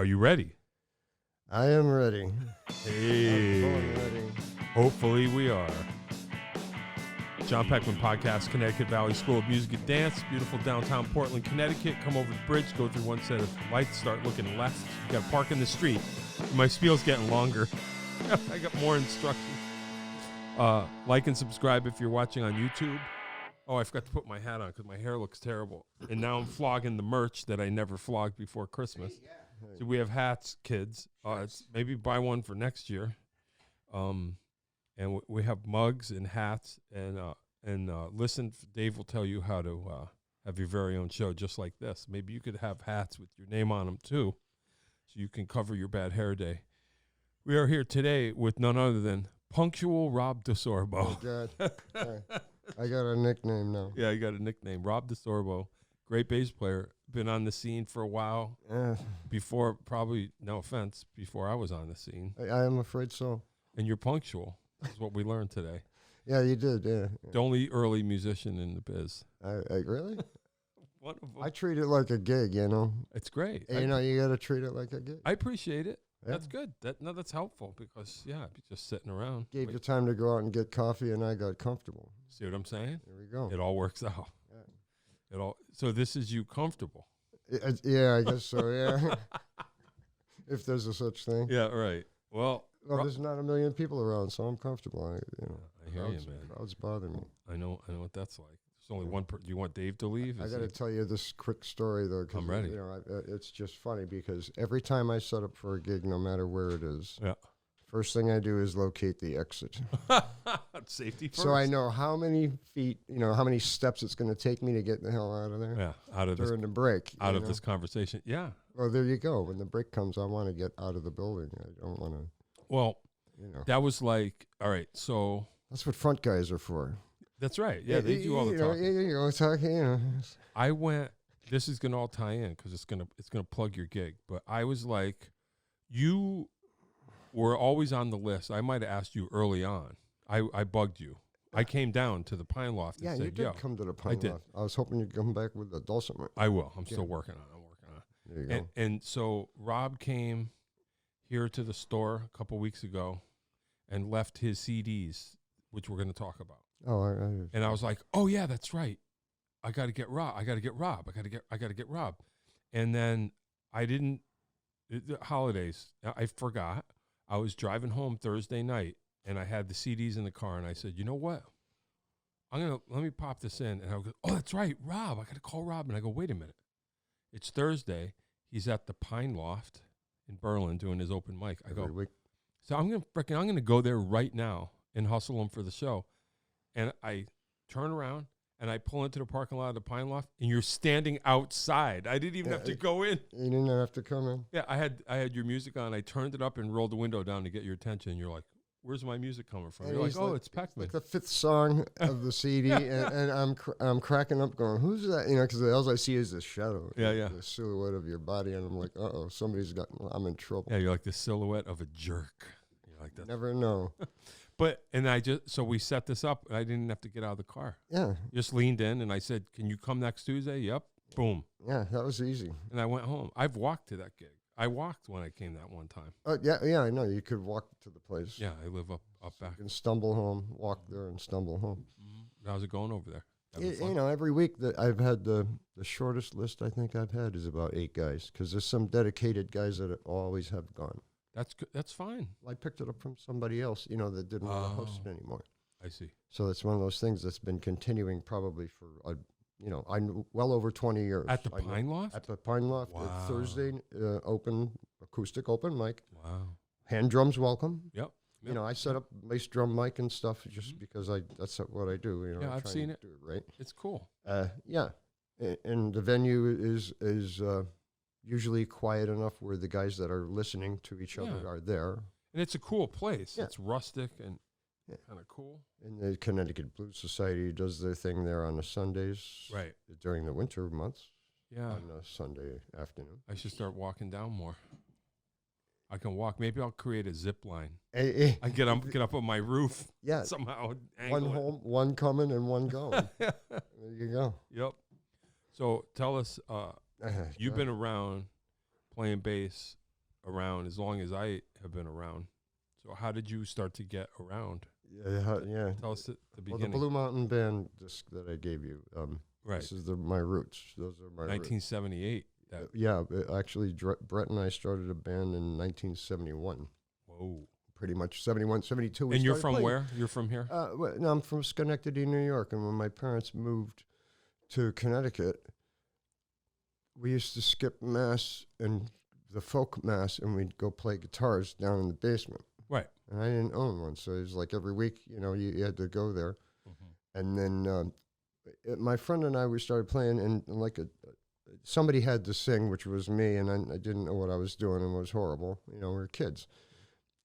Are you ready? I am ready. Hey. I'm born ready. Hopefully we are. John Peckman Podcast, Connecticut Valley School of Music and Dance, beautiful downtown Portland, Connecticut. Come over the bridge, go through one set of lights, start looking left. You got to park in the street. My spiel's getting longer. I got more instructions. Like and subscribe if you're watching on YouTube. Oh, I forgot to put my hat on because my hair looks terrible. And now I'm flogging the merch that I never flogged before Christmas. So we have hats, kids. It's maybe buy one for next year. And we have mugs and hats. And listen, Dave will tell you how to have your very own show just like this. Maybe you could have hats with your name on them, too, so you can cover your bad hair day. We are here today with none other than punctual Rob DeSorbo. Oh, God. I got a nickname now. Yeah, you got a nickname. Rob DeSorbo, great bass player. Been on the scene for a while. Before, probably, no offense, before I was on the scene. I am afraid so. And you're punctual, is what we learned today. Yeah, you did, yeah. The only early musician in the biz. Really? One of them. I treat it like a gig, you know. It's great. You know, you got to treat it like a gig. I appreciate it. Yeah. That's good. That's helpful because, yeah, I'd be just sitting around. Gave you time to go out and get coffee, and I got comfortable. See what I'm saying? There we go. It all works out. Yeah. So this is you comfortable. Yeah, I guess so, yeah. If there's a such thing. Yeah, right. Well, there's not a million people around, so I'm comfortable. I hear you, man. Crowds bother me. I know what that's like. There's only one. Do you want Dave to leave? I got to tell you this quick story, though. I'm ready. You know, it's just funny because every time I set up for a gig, no matter where it is, first thing I do is locate the exit. Safety first. So I know how many feet, how many steps it's going to take me to get the hell out of there. Yeah, out of during the break. Out of this conversation. Yeah. Well, there you go. When the break comes, I want to get out of the building. I don't want to. Well, that was like, all right, so. That's what front guys are for. That's right. Yeah, they do all the talking. Talking. I went. This is gonna all tie in because it's gonna plug your gig. But I was like, you were always on the list. I might have asked you early on. I bugged you. I came down to the Pine Loft and said, you did come to the Pine Loft. I was hoping you'd come back with the dulcimer. I will. I'm still working on it. There you go. And so Rob came here to the store a couple weeks ago and left his CDs, which we're going to talk about. Oh, and I was like, oh yeah, that's right. I got to get Rob. I got to get Rob. And then the holidays, I forgot. I was driving home Thursday night and I had the CDs in the car and I said, you know what? Let me pop this in. And I go, oh, that's right, Rob. I got to call Rob. And I go, wait a minute. It's Thursday. He's at the Pine Loft in Berlin doing his open mic. I go, so I'm going to go there right now and hustle him for the show. And I turn around and I pull into the parking lot of the Pine Loft, and you're standing outside. I didn't even have to go in. You didn't have to come in. Yeah, I had your music on. I turned it up and rolled the window down to get your attention. You're like, "Where's my music coming from?" And you're like, "Oh, it's Peckman." Like the fifth song of the CD, and I'm cracking up, going, "Who's that?" Because all I see is this shadow, the silhouette of your body, and I'm like, "Uh-oh, I'm in trouble." Yeah, you're like the silhouette of a jerk. You're like that. Never know. So we set this up, and I didn't have to get out of the car. Yeah. Just leaned in, and I said, can you come next Tuesday? Yep. Boom. Yeah, that was easy. And I went home. I've walked to that gig. I walked when I came that one time. Yeah, I know. You could walk to the place. Yeah, I live up back. You can stumble home, walk there, and stumble home. Mm-hmm. How's it going over there? Every week that I've had the shortest list I think I've had is about 8 guys, because there's some dedicated guys that always have gone. That's good. That's fine. I picked it up from somebody else, that didn't want to host it anymore. I see. So it's one of those things that's been continuing probably for, well over 20 years. At the Pine Loft? At the Pine Loft. Wow. Thursday, acoustic open mic. Wow. Hand drums welcome. Yep. I set up bass drum mic and stuff just because that's what I do. Yeah, I've seen it. Do it right. It's cool. Yeah. And the venue is usually quiet enough where the guys that are listening to each other are there. And it's a cool place. Yeah. It's rustic and kind of cool. And the Connecticut Blues Society does their thing there on the Sundays. Right. During the winter months. Yeah. On a Sunday afternoon. I should start walking down more. I can walk. Maybe I'll create a zip line. I get up on my roof. Yeah. Somehow. One home, one coming, and one going. There you go. Yep. So tell us, you've been around playing bass around as long as I have been around. So how did you start to get around? Yeah. Tell us at the beginning. Well, the Blue Mountain Band disc that I gave you. Right. This is my roots. Those are my 1978. Yeah, actually, Brett and I started a band in 1971. Whoa. Pretty much 71, 72. And you're from where? You're from here? No, I'm from Schenectady, New York. And when my parents moved to Connecticut, we used to skip mass and the folk mass, and we'd go play guitars down in the basement. Right. And I didn't own one, so it was like every week, you had to go there. Mm-hmm. And then my friend and I, we started playing, and like somebody had to sing, which was me, and I didn't know what I was doing, and it was horrible. We were kids.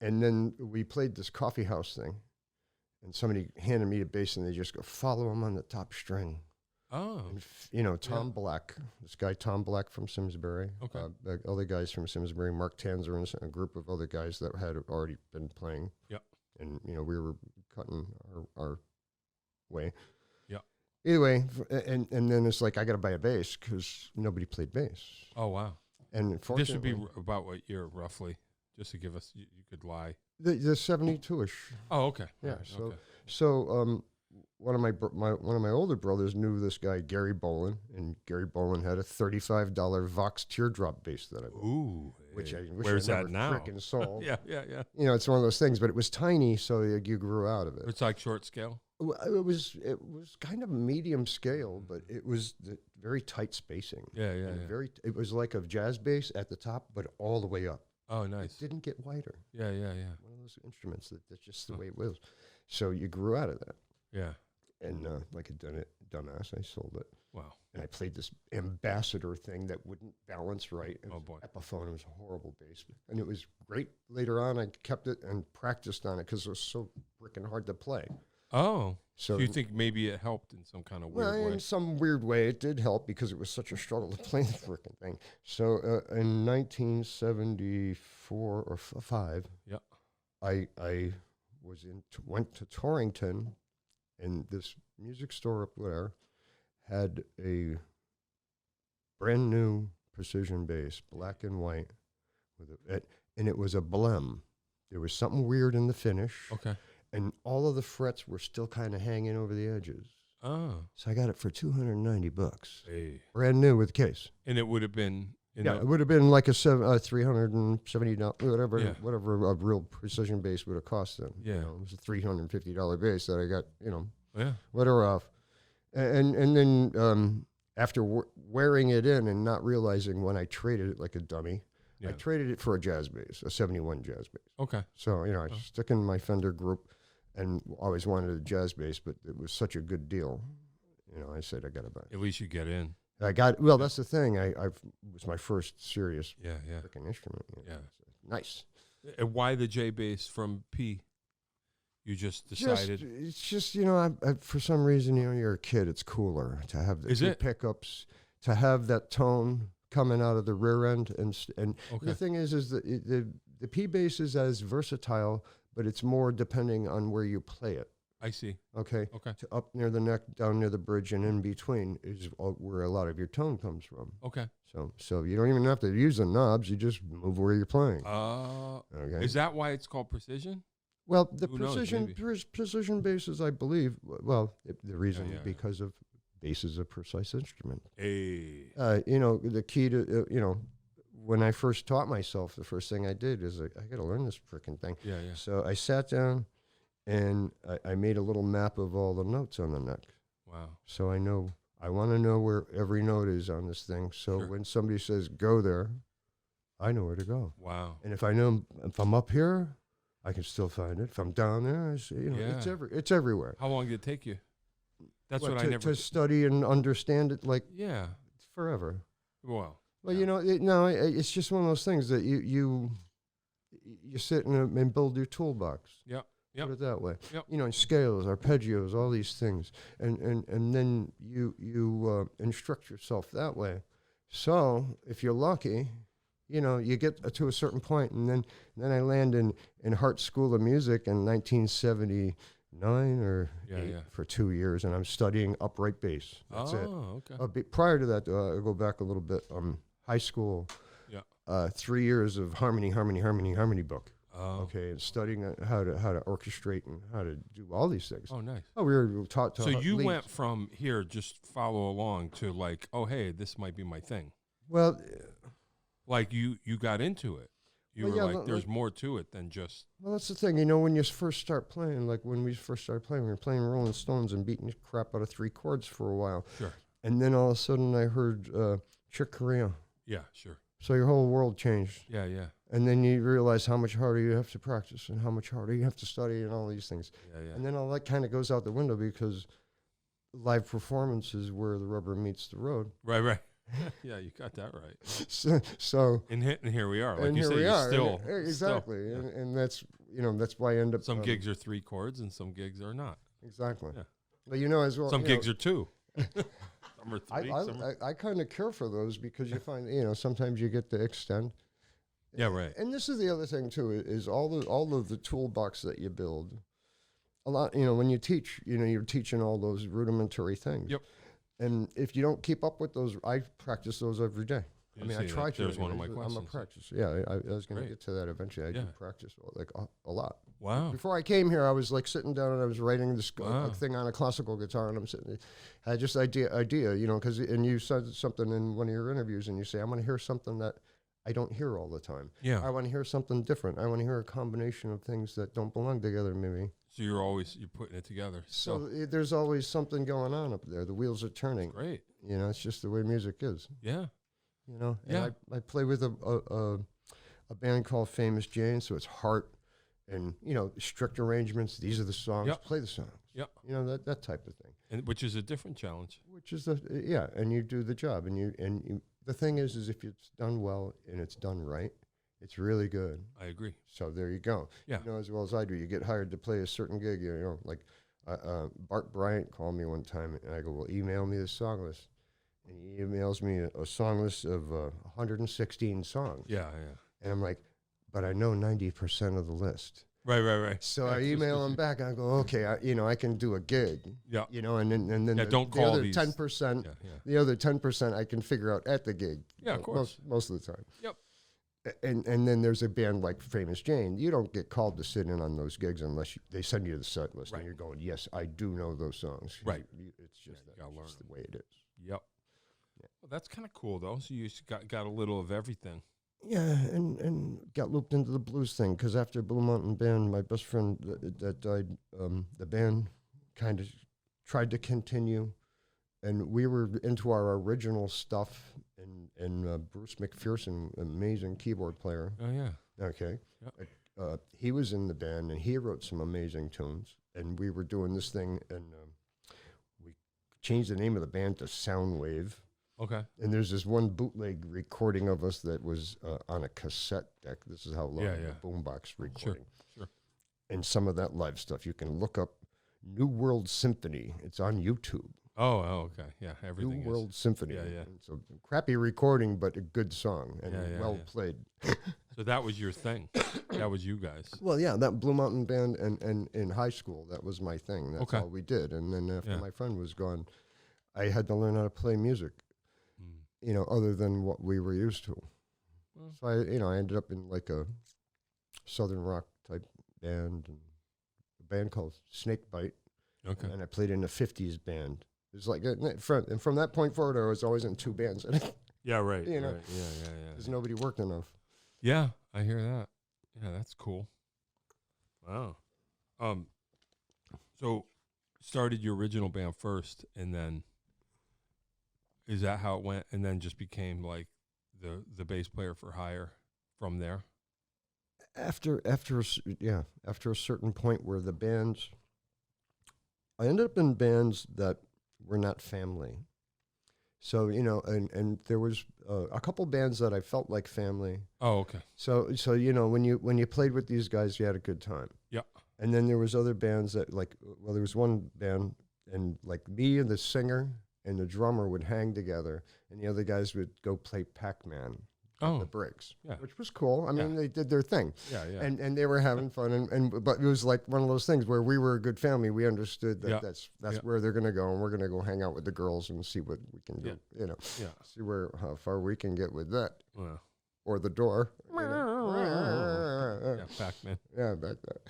And then we played this coffee house thing, and somebody handed me a bass, and they just go, follow him on the top string. Oh. And, Tom Black, this guy Tom Black from Simsbury. Okay. Other guys from Simsbury, Mark Tanzer, and a group of other guys that had already been playing. Yep. And, we were cutting our way. Yeah. Either way, and then it's like, I got to buy a bass because nobody played bass. Oh, wow. And this would be about what year, roughly, just to give us, you could lie. The 72-ish. Oh, okay. Yeah. Right. So one of my older brothers knew this guy, Gary Bolin, and Gary Bolin had a $35 Vox teardrop bass that I bought. Ooh. Which I wish Where's I never that now? frickin' sold. Yeah. It's one of those things, but it was tiny, so you grew out of it. It's like short scale? It was kind of medium scale, but it was very tight spacing. Yeah. It was like a jazz bass at the top, but all the way up. Oh, nice. It didn't get wider. Yeah. One of those instruments that's just the way it was. So you grew out of that. Yeah. And like a dumbass, I sold it. Wow. And I played this ambassador thing that wouldn't balance right. Oh, boy. Epiphone, it was a horrible bass. And it was great. Later on, I kept it and practiced on it because it was so freaking hard to play. Oh. So you think maybe it helped in some kind of weird way? In some weird way, it did help because it was such a struggle to play the freaking thing. So in 1974 or 5, yeah, I went to Torrington, and this music store up there had a brand new precision bass, black and white, and it was a Blem. There was something weird in the finish. Okay. And all of the frets were still kind of hanging over the edges. Oh. So I got it for $290. Hey. Brand new with case. And it would have been... it would have been like a $370, whatever a real precision bass would have cost them. Yeah. It was a $350 bass that I got, yeah, whatever off. And then after wearing it in and not realizing when I traded it like a dummy, I traded it for a jazz bass, a 71 jazz bass. Okay. So, I stuck in my Fender group and always wanted a jazz bass, but it was such a good deal. I said, I got to buy it. At least you get in. That's the thing. It was my first serious freaking instrument. Yeah. So, nice. And why the J bass from P? You just decided? It's just, I, for some reason, you're a kid. It's cooler to have the two pickups, to have that tone coming out of the rear end. And okay. The thing is that the P bass is as versatile, but it's more depending on where you play it. I see. Okay. To up near the neck, down near the bridge, and in between is where a lot of your tone comes from. Okay. So you don't even have to use the knobs. You just move where you're playing. Okay. Is that why it's called precision? Well, the precision basses, I believe. Well, the reason because of bass is a precise instrument. Hey. The key to when I first taught myself, the first thing I did is I got to learn this freaking thing. Yeah. So I sat down. And I made a little map of all the notes on the neck. Wow. So I want to know where every note is on this thing. So when somebody says, go there, I know where to go. Wow. And if I'm up here, I can still find it. If I'm down there, it's everywhere. How long did it take you? That's to study and understand it, forever. Well, it's just one of those things that you sit and build your toolbox. Yeah. Put it that way. Yep. Scales, arpeggios, all these things, and then you instruct yourself that way. So if you're lucky, you get to a certain point, and then I land in Hart School of Music in 1979 or 8 for 2 years, and I'm studying upright bass. That's it. Okay. Prior to that, I go back a little bit. High school. Yeah. 3 years of harmony book. Oh. Okay, and studying how to orchestrate and how to do all these things. Oh, nice. Oh, we were taught to. So you lead. went from here, just follow along, to like, oh, hey, this might be my thing. Well, like you got into it. You were like, there's more to it than just. Well, that's the thing. You know, when you first start playing, like when we first started playing, we were playing Rolling Stones and beating the crap out of 3 chords for a while. Sure. And then all of a sudden I heard Chick Corea. Yeah, sure. So your whole world changed. Yeah, yeah. And then you realize how much harder you have to practice and how much harder you have to study and all these things. Yeah, yeah. And then all that kind of goes out the window because live performance is where the rubber meets the road. Right, right. Yeah, you got that right. So and here we are. Like and you here said, we you're are. still Exactly. Still, yeah. And that's, you know, that's why I end up. Some gigs are 3 chords and some gigs are not. Exactly. Yeah. But you know, as well. Some gigs are 2. Some are 3. I kind of care for those because you find, you know, sometimes you get to extend. Yeah, right. And this is the other thing too, is all of the toolbox that you build. A lot, you know, when you teach, you know, you're teaching all those rudimentary things. Yep. And if you don't keep up with those, I practice those every day. You I mean, see I try to. There's one of my questions. I'm a practice. Yeah, I was going to Great. get to that eventually. I do practice like a lot. Wow. Before I came here, I was like sitting down and I was writing this Wow. thing on a classical guitar, and I'm sitting. I had just idea, you know, because and you said something in one of your interviews, and you say, "I want to hear something that I don't hear all the time. Yeah. I want to hear something different. I want to hear a combination of things that don't belong together, maybe." So you're putting it together. So there's always something going on up there. The wheels are turning. Great. You know, it's just the way music is. Yeah. You know, Yeah. and I play with a band called Famous Jane, so it's heart and, you know, strict arrangements. These are the songs. Yep. Play the songs. Yep. You know, that type of thing. And which is a different challenge. Which is and you do the job, and you. The thing is if it's done well and it's done right, it's really good. I agree. So there you go. Yeah. You know as well as I do. You get hired to play a certain gig. You know, like Bart Bryant called me one time, and I go, "Well, email me the song list." And he emails me a song list of 116 songs. Yeah, yeah. And I'm like, but I know 90% of the list. Right. So I email him back. And I go, okay, I can do a gig. Yeah. You know, and then don't the call other these. 10%. Yeah, yeah. The other 10% I can figure out at the gig. Yeah, of course. Most of the time. Yep. And then there's a band like Famous Jane. You don't get called to sit in on those gigs unless they send you the set list, Right. and you're going, yes, I do know those songs. Right. It's just, you gotta learn just the way it is. Yep. Yeah. Well, that's kind of cool though. So you got a little of everything. Yeah, and got looped into the blues thing because after Blue Mountain Band, my best friend that died, the band kind of tried to continue, and we were into our original stuff. And Bruce McPherson, amazing keyboard player. Oh yeah. Okay. Yep. He was in the band, and he wrote some amazing tunes. And we were doing this thing, and we changed the name of the band to Soundwave. Okay. And there's this one bootleg recording of us that was on a cassette deck. This is how long the boombox recording. Sure. And some of that live stuff, you can look up New World Symphony. It's on YouTube. Oh, okay. Yeah, everything New World Symphony. Yeah. It's a crappy recording, but a good song and well played. So that was your thing. That was you guys. Well, yeah, that Blue Mountain Band and in high school, that was my thing. That's Okay. all we did. And then after my friend was gone, I had to learn how to play music, you know, other than what we were used to. So I ended up in like a Southern rock type band, and a band called Snakebite. Okay. And I played in a 50s band. It's like, and from that point forward, I was always in 2 bands. Yeah, right. You know, right. Yeah. Because nobody worked enough. Yeah, I hear that. Yeah, that's cool. Wow. So started your original band first, and then is that how it went? And then just became like the bass player for hire from there? After a certain point where the bands, I ended up in bands that were not family. So, you know, and there was a couple bands that I felt like family. Oh, okay. So you know, when you played with these guys, you had a good time. Yeah. And then there was other bands that there was one band, and like me and the singer and the drummer would hang together, and the other guys would go play Peckman. The Bricks, which was cool. I mean, they did their thing. Yeah. And they were having fun, but it was like one of those things where we were a good family. We understood that that's where they're going to go, and we're going to go hang out with the girls and see what we can do. You know, see how far we can get with that. Well, or the door. Yeah, Peckman. Yeah, back there.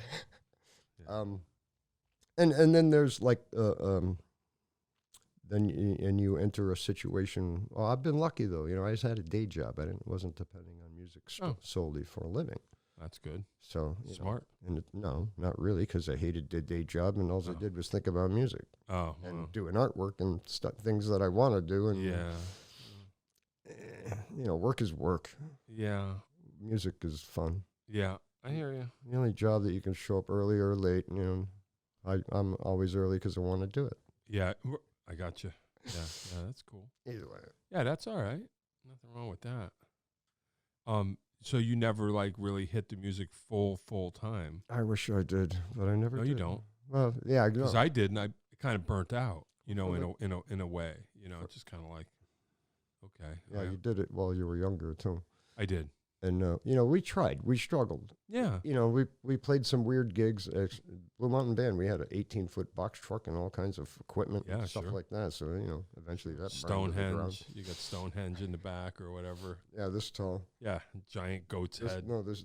Yeah. And then there's like then you enter a situation. Well, I've been lucky though. I just had a day job. Wasn't depending on music solely for a living. That's good. So Smart. No, not really, because I hated the day job, and all I did was think about music. Oh, and doing artwork and things that I want to do. And work is work. Yeah. Music is fun. Yeah, I hear you. The only job that you can show up early or late. I'm always early because I want to do it. Yeah, I got you. Yeah, that's cool. Either way. Yeah, that's all right. Nothing wrong with that. So you never like really hit the music full time? I wish I did, but I never did. No, you don't. Well, yeah, because I did, and I kind of burnt out. In a way. It's just kind of like, okay. Yeah, you did it while you were younger too. I did. And we tried. We struggled. Yeah. We played some weird gigs. Blue Mountain Band. We had an 18-foot box truck and all kinds of equipment and stuff like that. So eventually that Stonehenge. You got Stonehenge in the back or whatever. Yeah, this tall. Yeah, giant goat's head. No, the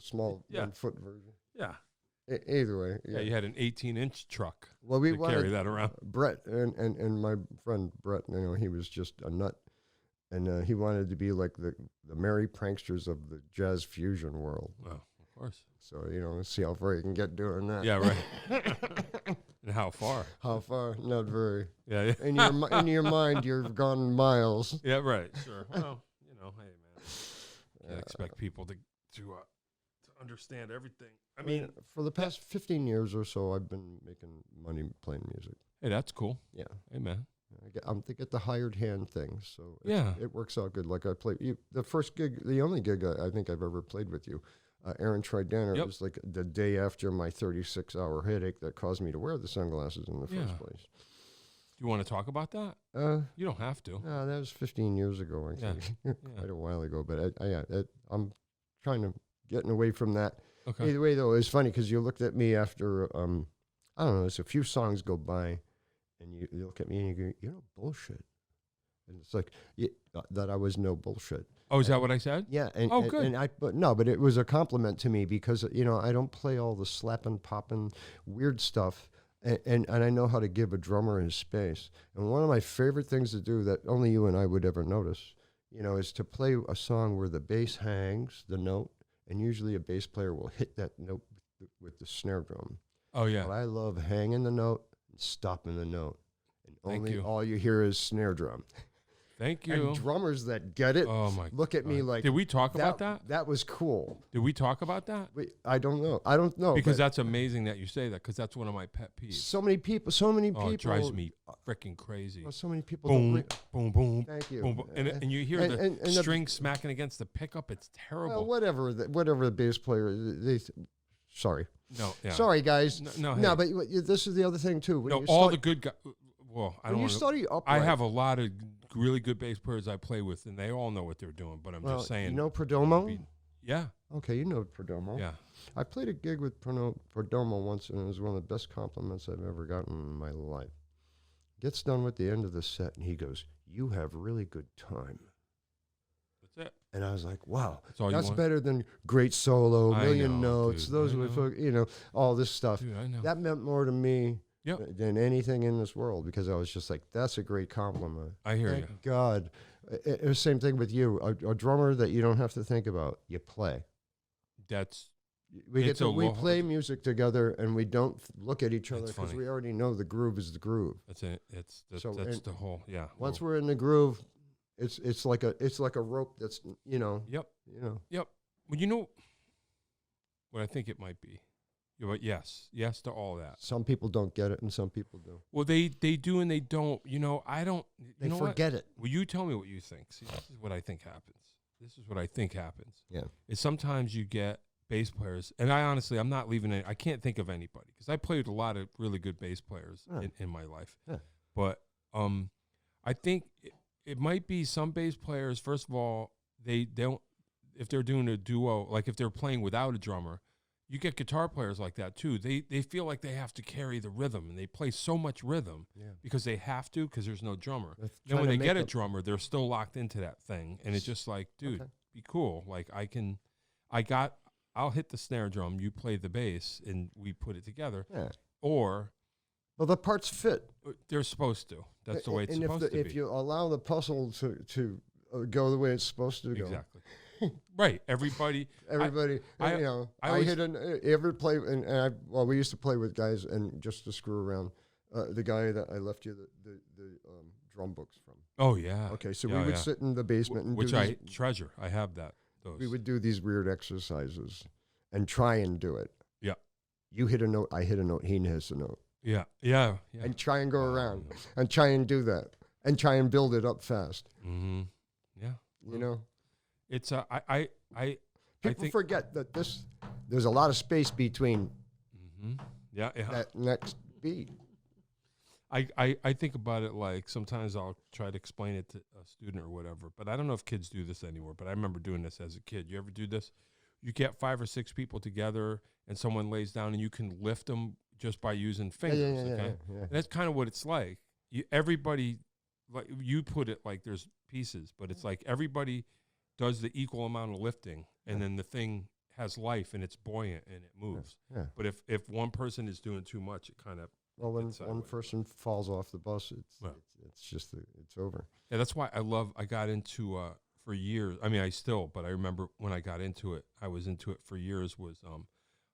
small 1-foot version. Yeah. Either way. Yeah, you had an 18-inch truck. Well, we carry that around. Brett and my friend Brett. He was just a nut. And he wanted to be like the merry pranksters of the jazz fusion world. Oh, of course. So, let's see how far you can get doing that. Yeah, right. And how far? How far? Not very. Yeah. In your mind, you've gone miles. Yeah, right. Sure. Well, hey, man. Can't expect people to understand everything. I mean, for the past 15 years or so, I've been making money playing music. Hey, that's cool. Yeah. Hey, man. I get the hired hand thing, so it works out good. Like I played the first gig, the only gig I think I've ever played with you, Aaron Tridaner. It was like the day after my 36-hour headache that caused me to wear the sunglasses in the first place. Do you want to talk about that? You don't have to. No, that was 15 years ago, actually, quite a while ago. But I'm trying to getting away from that. Okay. Either way, though, it's funny because you looked at me after I don't know, it's a few songs go by. And you look at me and you go, you're no bullshit. And it's like that I was no bullshit. Oh, is that what I said? Yeah. Good. But it was a compliment to me because, I don't play all the slapping, popping, weird stuff. And I know how to give a drummer his space. And one of my favorite things to do that only you and I would ever notice, is to play a song where the bass hangs the note. And usually a bass player will hit that note with the snare drum. Oh, yeah. But I love hanging the note. Stopping the note, and all you hear is snare drum. Thank you. And drummers that get it, look at me like. Did we talk about that? That was cool. Did we talk about that? I don't know. Because that's amazing that you say that, because that's one of my pet peeves. So many people. It drives me freaking crazy. Well, so many people. Boom, boom, boom. Thank you. Boom, boom. And you hear the string smacking against the pickup. It's terrible. Well, whatever the bass player. Sorry. No, yeah. Sorry, guys. No, but this is the other thing too. All the good guys. Well, I don't. When you study upright, I have a lot of really good bass players I play with, and they all know what they're doing. But I'm just saying. You know Perdomo? Yeah. Okay, you know Perdomo. Yeah. I played a gig with Perdomo once, and it was one of the best compliments I've ever gotten in my life. Gets done with the end of the set, and he goes, "You have really good time." That's it. And I was like, wow, that's better than great solo, million notes, dude, those were, all this stuff. Dude, I know. That meant more to me than anything in this world, because I was just like, that's a great compliment. I hear you. Thank God. It was the same thing with you. A drummer that you don't have to think about, you play. We play music together, and we don't look at each other because we already know the groove is the groove. That's it. That's the whole, Once we're in the groove, it's like a rope that's, Yep. Well, you know what I think it might be. But yes to all that. Some people don't get it, and some people do. Well, they do and they don't. I don't. They forget it. Well, you tell me what you think. See, this is what I think happens. Yeah. Is sometimes you get bass players, and I'm not leaving I can't think of anybody, because I played with a lot of really good bass players in my life. Yeah. But I think it might be some bass players. First of all, they don't. If they're doing a duo, like if they're playing without a drummer, you get guitar players like that too. They feel like they have to carry the rhythm, and they play so much rhythm because they have to, because there's no drummer. Then when they get a drummer, they're still locked into that thing, and it's just like, dude, be cool. Like I'll hit the snare drum, you play the bass, and we put it together. Yeah. Or well, the parts fit. They're supposed to. That's the way it's supposed to be. If you allow the puzzle to go the way it's supposed to go. Exactly. Right. Everybody. I hit ever play and we used to play with guys and just to screw around. The guy that I left you the drum books from. Oh yeah. Okay, so we would sit in the basement and which I treasure. I have that. Those. We would do these weird exercises and try and do it. Yeah. You hit a note, I hit a note, he hits a note. Yeah. And try and go around and try and do that and try and build it up fast. Mm-hmm. Yeah. You know, it's people forget that there's a lot of space between that next beat. I think about it like sometimes I'll try to explain it to a student or whatever, but I don't know if kids do this anymore, but I remember doing this as a kid. You ever do this? You get 5 or 6 people together and someone lays down and you can lift them just by using fingers. Okay. And that's kind of what it's like. Everybody, like you put it like there's pieces, but it's like everybody does the equal amount of lifting and then the thing has life and it's buoyant and it moves. Yeah. But if one person is doing too much, it kind of, well, when one person falls off the bus, it's over. Yeah, that's why I got into for years. I mean, but I remember when I got into it, I was into it for years. Was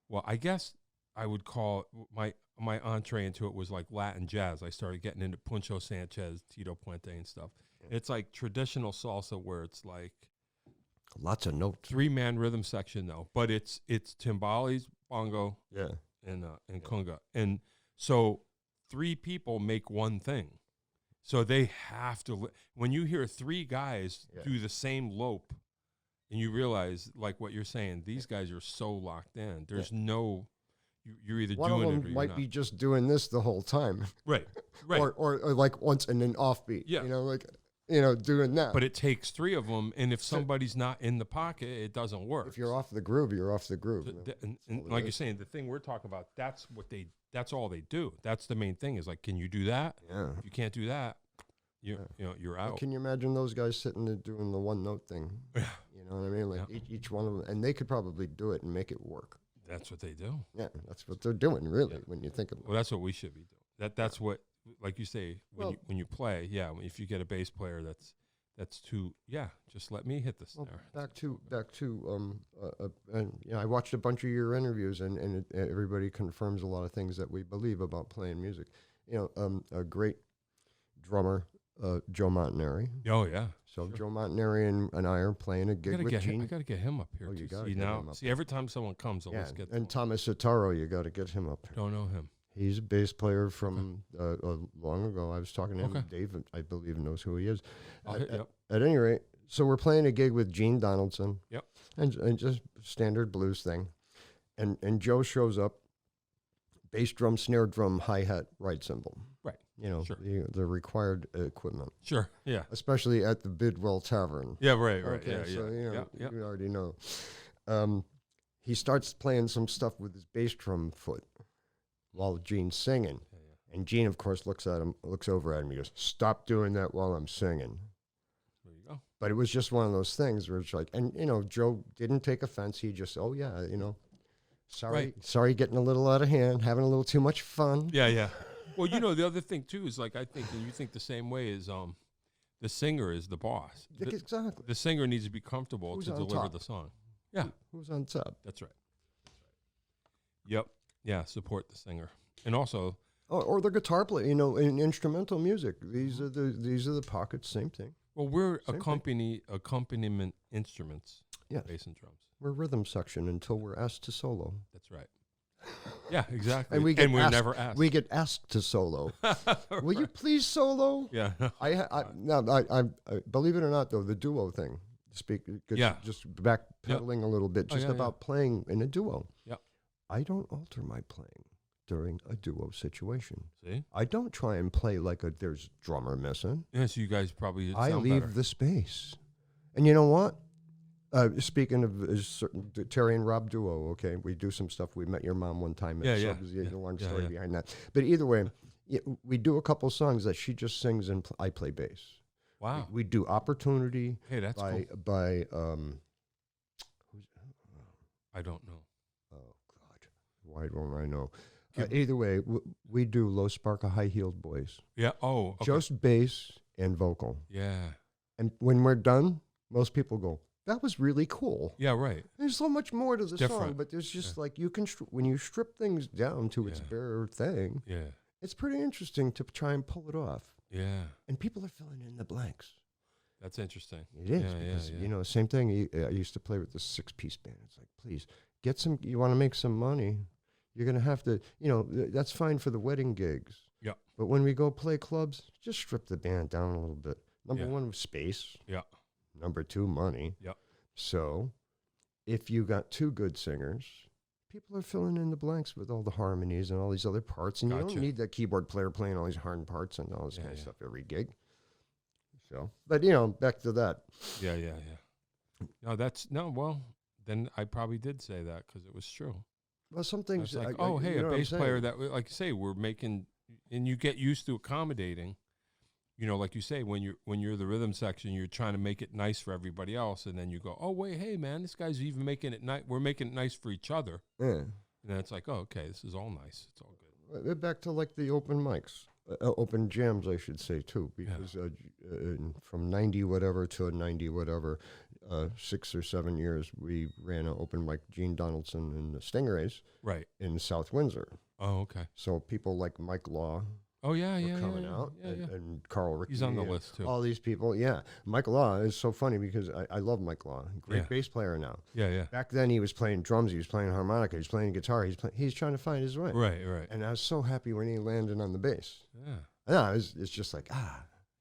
well, I guess I would call my entree into it was like Latin jazz. I started getting into Puncho Sanchez, Tito Puente, and stuff. Yeah. It's like traditional salsa where it's like lots of notes, 3-man rhythm section though, but it's timbales, bongo, and conga, and so 3 people make one thing. So they have to, when you hear 3 guys do the same lope and you realize like what you're saying, these guys are so locked in. There's no, you're either one doing it or of them you're might not. Be just doing this the whole time. Right. or like once and then offbeat. Yeah. Doing that. But it takes 3 of them, and if somebody's not in the pocket, it doesn't work. If you're off the groove, you're off the groove. And like you're saying, the thing we're talking about, that's all they do. That's the main thing is like, can you do that? Yeah. If you can't do that, you're out. Well, can you imagine those guys sitting there doing the one note thing? Yeah. You know what I mean? Like each one of them, and they could probably do it and make it work. That's what they do. Yeah, that's what they're doing, really, when you think about it. Well, that's what we should be doing. That's what, like you say, when you play, if you get a bass player that's too, just let me hit the snare. Back to I watched a bunch of your interviews, and everybody confirms a lot of things that we believe about playing music. A great drummer, Joe Montanari. Oh yeah. So sure. Joe Montanari and I are playing a gig with Gene. I got to get him up here. Oh, you got to get him up. See, every time someone comes, let's get. And Thomas Sitaro, you got to get him up here. Don't know him. He's a bass player from long ago. I was talking to him. Okay. Dave, I believe, knows who he is. At any rate, so we're playing a gig with Gene Donaldson. Yep. And just standard blues thing. And Joe shows up, bass drum, snare drum, hi-hat, right cymbal. Right. Sure. The required equipment. Sure, yeah. Especially at the Bidwell Tavern. Yeah, right. Okay, so, you already know. He starts playing some stuff with his bass drum foot while Gene's singing. Yeah. And Gene, of course, looks over at him. He goes, "Stop doing that while I'm singing." There you go. But it was just one of those things where it's like, and, Joe didn't take offense. He just, sorry, getting a little out of hand, having a little too much fun. Yeah. Well, the other thing, too, is like I think, and you think the same way, is the singer is the boss. Exactly. The singer needs to be comfortable to deliver the song. Yeah. Who's on top? That's right. Yep. Yeah, support the singer. And also... or the guitar player, in instrumental music. These are the pockets, same thing. Well, we're accompaniment instruments, bass and drums. We're rhythm section until we're asked to solo. That's right. Yeah, exactly. And we're never asked. We get asked to solo. Right. Will you please solo? Yeah. I believe it or not, though, the duo thing. Just backpedaling a little bit, about playing in a duo. Yeah. I don't alter my playing during a duo situation. See? I don't try and play like there's drummer missing. Yeah, so you guys probably I leave the space. And you know what? Speaking of Terry and Rob duo, okay, we do some stuff. We met your mom one time. There's a long story behind that. But either way, we do a couple songs that she just sings and I play bass. Wow. We do Opportunity that's by cool. by I don't know. Oh, God. Why don't I know? Either way, we do low sparkle, high-heeled boys. Yeah. Oh, okay. Just bass and vocal. Yeah. And when we're done, most people go, that was really cool. Yeah, right. There's so much more to the song, different. but there's just like you can, when you strip things down to its bare thing, it's pretty interesting to try and pull it off. Yeah. And people are filling in the blanks. That's interesting. It is because, you know, same thing. I used to play with the 6-piece band. It's like, please, get some, you want to make some money. You're going to have to, you know, that's fine for the wedding gigs. Yeah. But when we go play clubs, just strip the band down a little bit. Number one, space. Yeah. Number two, money. Yeah. So if you got 2 good singers, people are filling in the blanks with all the harmonies and all these other parts. And you don't need that keyboard player playing all these horn parts and all this kind of stuff every gig. So, but, you know, back to that. Yeah. No, well, then I probably did say that because it was true. Well, some things. Like, hey, a bass player that, like you say, we're making, and you get used to accommodating. You know, like you say, when you're the rhythm section, you're trying to make it nice for everybody else, and then you go, oh wait, hey man, this guy's even making it nice. We're making it nice for each other. Yeah. And then it's like, oh, okay, this is all nice. It's all good. Back to like the open mics, open jams, I should say too, because from 90 whatever to 90 whatever, 6 or 7 years, we ran an open mic, Gene Donaldson and the Stingrays, right, in South Windsor. Oh, okay. So people like Mike Law. Oh, yeah, coming out, and Carl Rickey. He's on the list, too. All these people, Mike Law is so funny because I love Mike Law. Great bass player now. Yeah. Back then, he was playing drums, he was playing harmonica, he was playing guitar, he's trying to find his way. Right. And I was so happy when he landed on the bass. Yeah. No, it's just like,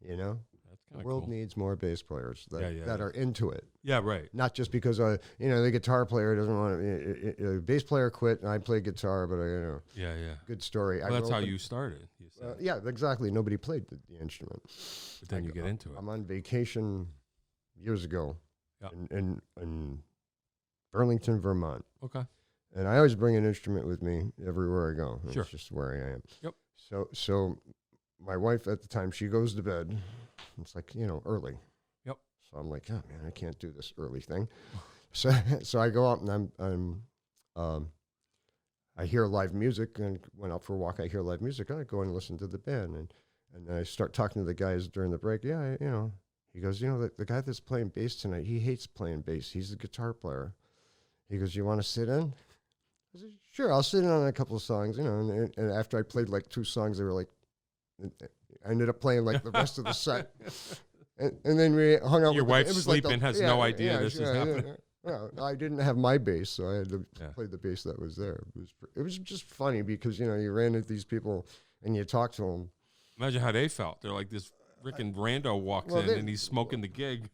you know? That's the world needs more bass players that are into it. Yeah, right. Not just because, you know, the guitar player doesn't want to, bass player quit and I play guitar, but, you know. Yeah. Good story. Well, that's how you started. Yeah, exactly. Nobody played the instrument. But then you get into it. I'm on vacation years ago in Burlington, Vermont. Okay. And I always bring an instrument with me everywhere I go. Sure. It's just where I am. Yep. So my wife at the time, she goes to bed. It's like, you know, early. Yep. So I'm like, oh man, I can't do this early thing. So I go out and I hear live music and went out for a walk. I hear live music. I go and listen to the band and I start talking to the guys during the break. Yeah, you know, he goes, you know, the guy that's playing bass tonight, he hates playing bass. He's the guitar player. He goes, you want to sit in? I said, sure, I'll sit in on a couple of songs, you know. And after I played like 2 songs, they were like, I ended up playing like the rest of the set. And then we hung out. Your with wife's sleeping, has no idea this is happening. Well, I didn't have my bass, so I had to play the bass that was there. It was just funny because, you know, you ran into these people and you talk to them. Imagine how they felt. They're like, this freaking rando walks in and he's smoking the gig.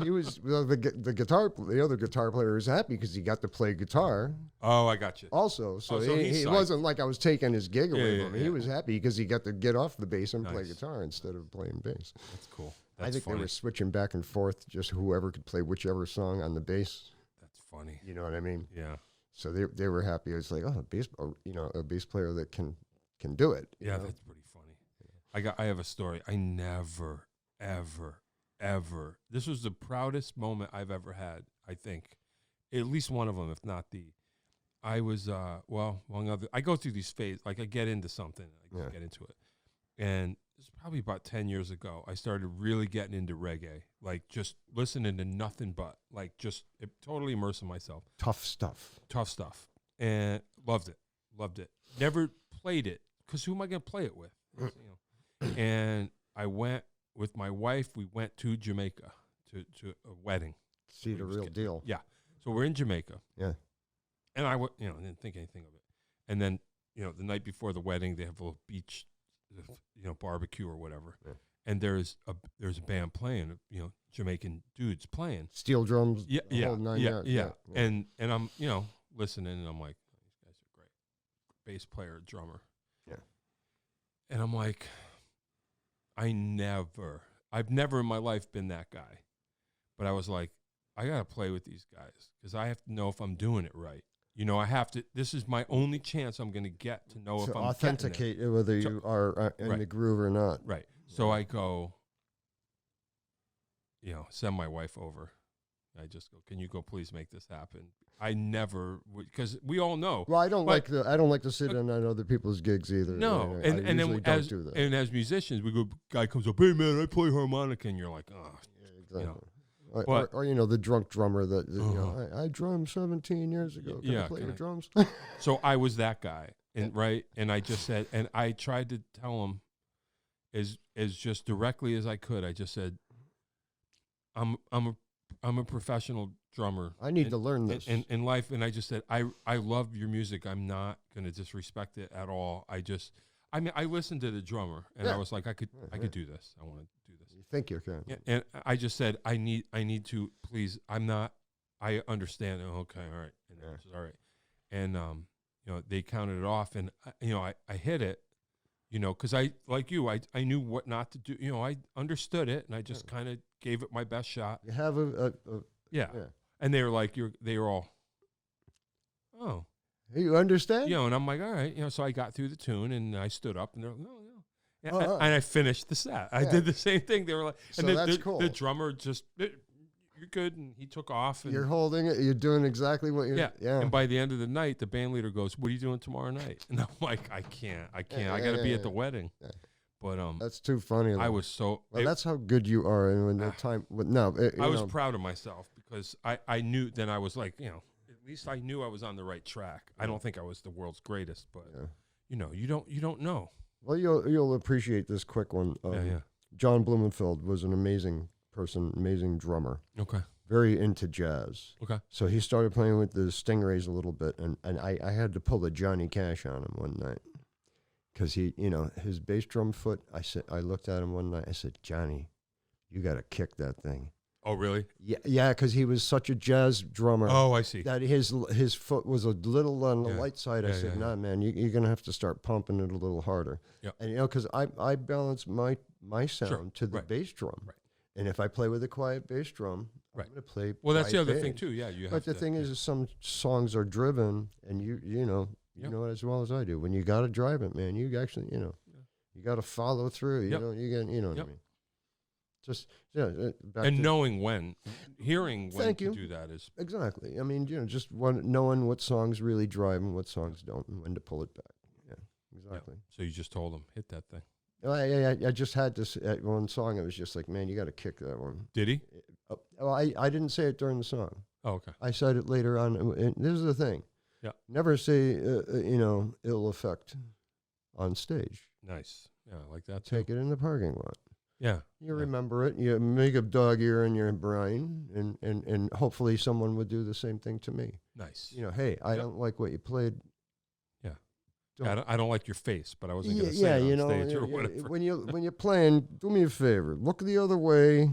He was the other guitar player was happy because he got to play guitar. Oh, I got you. Also, so he wasn't like I was taking his gig away from him. He was happy because he got to get off the bass and play guitar instead of playing bass. That's cool. I think they were switching back and forth, just whoever could play whichever song on the bass. That's funny. You know what I mean? Yeah. So they were happy. It's like, a bass player that can do it. Yeah, that's pretty funny. Yeah. I have a story. I never, ever. This was the proudest moment I've ever had. I think, at least one of them, if not the. I was among other. I go through these phases. Like I get into something, I get into it, and. It's probably about 10 years ago. I started really getting into reggae, like just listening to nothing but, like just totally immersing myself. Tough stuff. And loved it. Never played it because who am I going to play it with? You know? And I went with my wife. We went to Jamaica to a wedding. See the real deal. Yeah. So we're in Jamaica. Yeah. And I didn't think anything of it. And then, you know, the night before the wedding, they have a little beach, you know, barbecue or whatever, and there's a band playing, you know, Jamaican dudes playing steel drums, yeah, and I'm, you know, listening, and I'm like, these guys are great, bass player, drummer, and I'm like, I've never in my life been that guy, but I was like, I gotta play with these guys because I have to know if I'm doing it right. You know, I have to. This is my only chance I'm going to get to know if I'm authenticate whether you are in the groove or not. Right. So I go, you know, send my wife over, I just go, can you go please make this happen? I never would, because we all know. Well, I don't like to sit in on other people's gigs either. No, I and usually then don't do that. And as musicians, we go, guy comes up, hey man, I play harmonica, and you're like, oh, Exactly. you know. Or the drunk drummer that you know, I drummed 17 years ago. Can I play your drums? So I was that guy, and and I just said, and I tried to tell him as just directly as I could. I just said, I'm a professional drummer. I need to learn this in life, and I just said, I love your music. I'm not gonna disrespect it at all. I listened to the drummer, and I was like, I could do this. I want to do this. You think you can? Yeah, and I just said, I need to please. I'm not. I understand. Oh, okay, all right, and I said, all right, and they counted it off, and I hit it, because I like you. I knew what not to do. I understood it, and I just kind of gave it my best shot. You have yeah, and they were like, they were all, oh. You understand? And I'm like, all right, so I got through the tune, and I stood up, and they're like, no. And I finished the set. I did the same thing. They were like, and that's cool. The drummer just, you're good, and he took off. And you're holding it. You're doing exactly what you're. Yeah. And by the end of the night, the band leader goes, "What are you doing tomorrow night?" And I'm like, I can't. I got to be at the wedding. Yeah. But that's too funny. I was so. Well, that's how good you are, and when the time. I was proud of myself because I knew. Then I was like, at least I knew I was on the right track. I don't think I was the world's greatest, but you don't know. Well, you'll appreciate this quick one. John Blumenfeld was an amazing person, amazing drummer. Okay. Very into jazz. Okay. So he started playing with the Stingrays a little bit, and I had to pull a Johnny Cash on him one night because he, his bass drum foot. I looked at him one night. I said, Johnny, you got to kick that thing. Oh, really? Yeah, because he was such a jazz drummer. Oh, I see. That his foot was a little on the light side. I said, nah, man, you're going to have to start pumping it a little harder. Yeah. And, because I balance my sound to the bass drum. Right. And if I play with a quiet bass drum, I'm going to play that's the other bass. thing, too. Yeah, you have But the thing is some songs are driven, and you know it as well as I do. When you got to drive it, man, you actually, you got to follow through. You know what I mean? Just and knowing hearing when to do that is exactly. I mean, just knowing what songs really drive and what songs don't, and when to pull it back. Yeah, exactly. Yeah. So you just told them hit that thing. I just had to one song. It was just like, man, you got to kick that one. Did he? Well, I didn't say it during the song. Oh, okay. I said it later on. And this is the thing. Yeah. Never say ill effect on stage. Nice. Yeah, I like that too. Take it in the parking lot. Yeah. You remember it. You make a dog ear in your brain, and hopefully someone would do the same thing to me. Nice. Hey, I don't like what you played. Yeah. I don't like your face, but I wasn't going to say it on stage or whatever. When you're playing, do me a favor. Look the other way.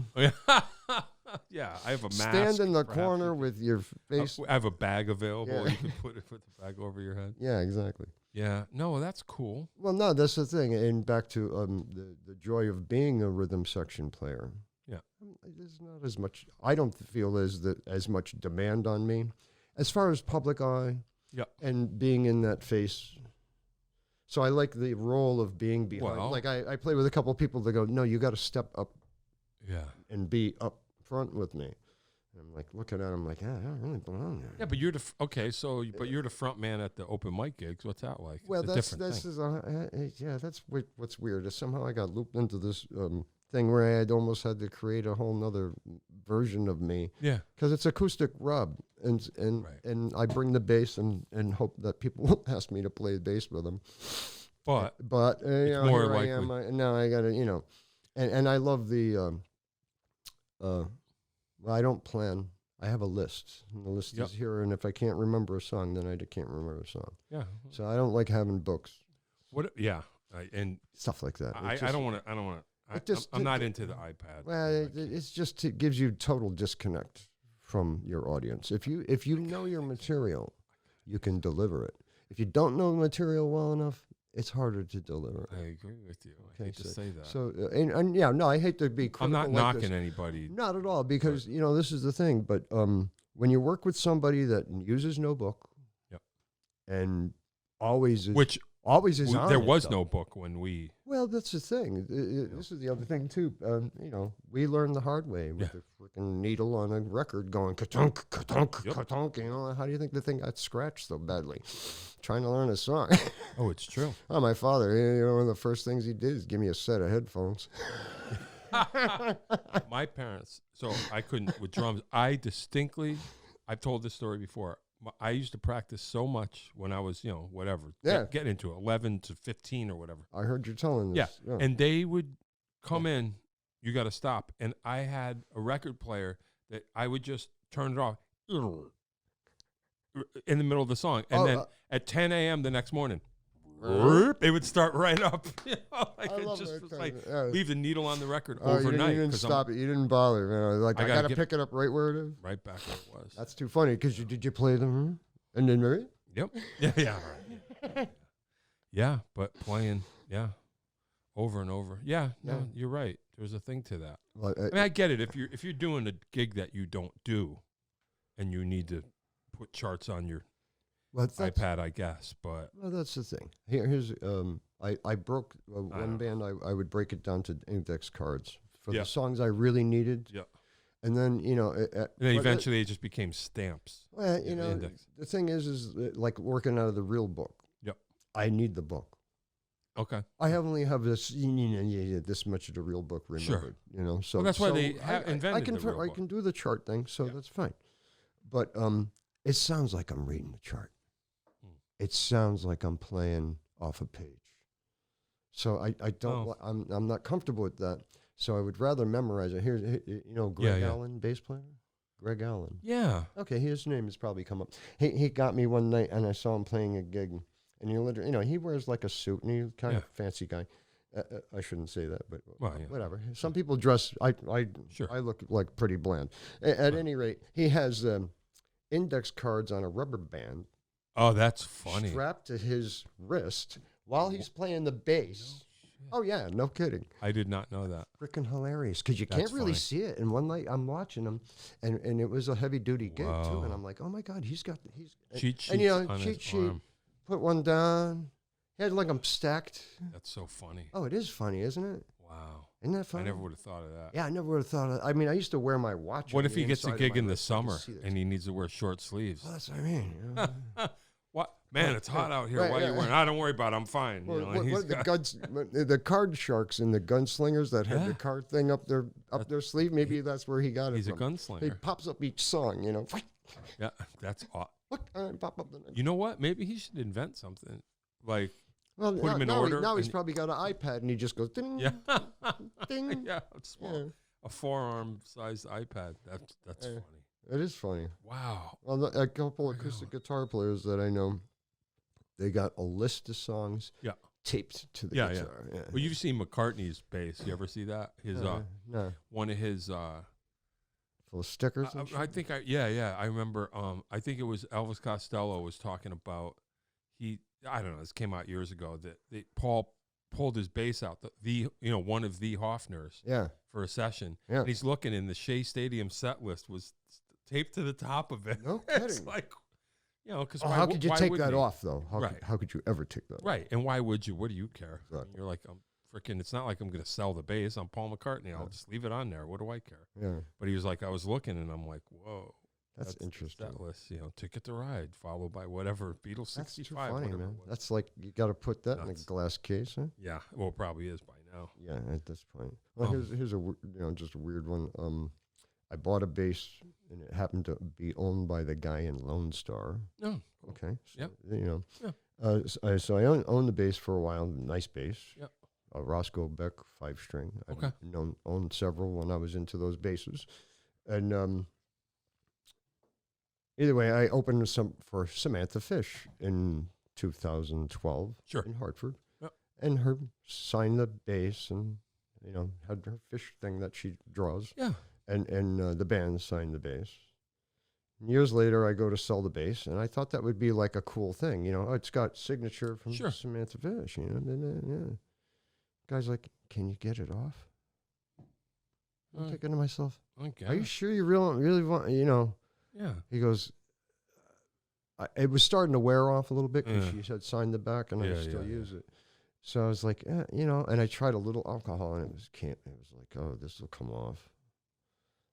Yeah, I have a mask. Stand in the corner with your face. I have a bag available. Yeah. You can put the bag over your head. Yeah, exactly. Yeah. No, that's cool. Well, no, that's the thing. And back to the joy of being a rhythm section player. Yeah. There's not as much. I don't feel as much demand on me, as far as public eye. Yeah. And being in that face. So I like the role of being behind. Well, like I play with a couple of people that go, no, you got to step up. Yeah. And be up front with me. And I'm like looking at him like, I don't really belong there. Yeah, but you're you're the front man at the open mic gigs. What's that like? Well, that's what's weird. Is somehow I got looped into this thing where I had almost had to create a whole nother version of me. Yeah. Because it's acoustic Rob, and I bring the bass and hope that people will ask me to play bass with them. But it's more likely. I got to and I love the. I don't plan. I have a list. And the list is here, and if I can't remember a song, then I can't remember a song. Yeah. So I don't like having books. What? Yeah. And stuff like that. I don't want to. I'm not into the iPad. Well, it's just it gives you total disconnect from your audience. If you know your material, you can deliver it. If you don't know the material well enough, it's harder to deliver. I agree with you. I hate to say that. So, I hate to be critical. I'm not like knocking anybody. Not at all, because, this is the thing. But when you work with somebody that uses no book, yep, and always is, which always is on There it, was though. no book when we. Well, that's the thing. This is the other thing too. We learned the hard way with the freaking needle on a record going ka-tunk, ka-tunk, ka-tunk. How do you think the thing got scratched so badly? Trying to learn a song. Oh, it's true. Oh, my father. One of the first things he did is give me a set of headphones. My parents. So I couldn't with drums. I've told this story before. I used to practice so much when I was, whatever. Yeah. Get into it, 11 to 15 or whatever. I heard you telling this. Yeah. And they would come in, you got to stop. And I had a record player that I would just turn it off in the middle of the song. And then at 10 a.m. the next morning, it would start right up. Leave the needle on the record overnight. You didn't stop it. You didn't bother. I got to pick it up right where it is. Right back where it was. That's too funny because did you play them? And then Yep. Yeah. Yeah, but playing, over and over. Yeah, no, you're right. There's a thing to that. Well, I get it. If you're doing a gig that you don't do, and you need to put charts on your iPad, I guess. But that's the thing. Here's I broke one band. I would break it down to index cards for the songs I really needed. Yeah. And then and then eventually it just became stamps. Well, the thing is like working out of the real book. Yep. I need the book. Okay. I only have this, this much of the real book remembered. Sure. So that's why they invented the real I book. can do the chart thing, so that's fine. But it sounds like I'm reading the chart. It sounds like I'm playing off a page. So I don't. I'm not comfortable with that. So I would rather memorize it. Here's Greg Allen, bass player. Greg Allen. Yeah. Okay, his name has probably come up. He got me one night, and I saw him playing a gig, and he literally, he wears like a suit, and he's kind of fancy guy. I shouldn't say that, but whatever. Some people dress. I look like pretty bland. At any rate, he has index cards on a rubber band. Oh, that's funny. Strapped to his wrist while he's playing the bass. Oh, yeah, no kidding. I did not know that. Freaking hilarious, because you can't really see it. And one night I'm watching him, and it was a heavy-duty gig, too. And I'm like, oh, my God, he's cheat sheets on his arm. Put one down. He had like them stacked. That's so funny. Oh, it is funny, isn't it? Wow. Isn't that funny? I never would have thought of that. Yeah, I never would have thought of that. I mean, I used to wear my watch. What if he gets a gig in the summer and he needs to wear short sleeves? Well, that's what I mean. What? Man, it's hot out here. Why are you wearing? Don't worry about it. I'm fine. Well, the card sharks and the gunslingers that had the card thing up their sleeve. Maybe that's where he got it. He's from. a gunslinger. He pops up each song. Yeah, that's odd. Pop up the next. You know what? Maybe he should invent something like. Well, put him in order. Now he's probably got an iPad and he just goes ding, ding. Yeah, it's small. Yeah. A forearm-sized iPad. That's funny. It is funny. Wow. Well, a couple of acoustic guitar players that I know, they got a list of songs taped to the guitar. Yeah. Well, you've seen McCartney's bass. You ever see that? His no. One of his full of stickers. I think I remember. I think it was Elvis Costello was talking about I don't know. This came out years ago that Paul pulled his bass out. One of the Hofners. Yeah. For a session. Yeah. And he's looking, and the Shea Stadium set list was taped to the top of it. No kidding. It's like, because how could you take that off though? How could you ever take that off? Right. And why would you? What do you care? Exactly. You're like, it's not like I'm going to sell the bass. I'm Paul McCartney. I'll just leave it on there. What do I care? Yeah. But he was like, I was looking, and I'm like, whoa. That's interesting. That list, Ticket to Ride, followed by whatever, Beatles 65. That's too funny, man. That's like, you got to put that in a glass case, huh? Yeah, well, it probably is by now. Yeah, at this point. Well, here's a just a weird one. I bought a bass, and it happened to be owned by the guy in Lone Star. Oh, cool. Okay. So, yeah. So I owned the bass for a while. Nice bass. Yep. A Roscoe Beck 5-string. Okay. I owned several when I was into those basses, and either way, I opened some for Samantha Fish in 2012 in Hartford. Yep. And her signed the bass and, had her fish thing that she draws. Yeah. And the band signed the bass. And years later, I go to sell the bass, and I thought that would be like a cool thing. It's got signature from Samantha Fish. Yeah. Guy's like, can you get it off? I'm thinking to myself, are you sure you really want, Yeah. He goes, it was starting to wear off a little bit because Yeah. she had signed the back, and I Yeah, still yeah, use it. So I was like, and I tried a little alcohol, and it was like, oh, this will come off.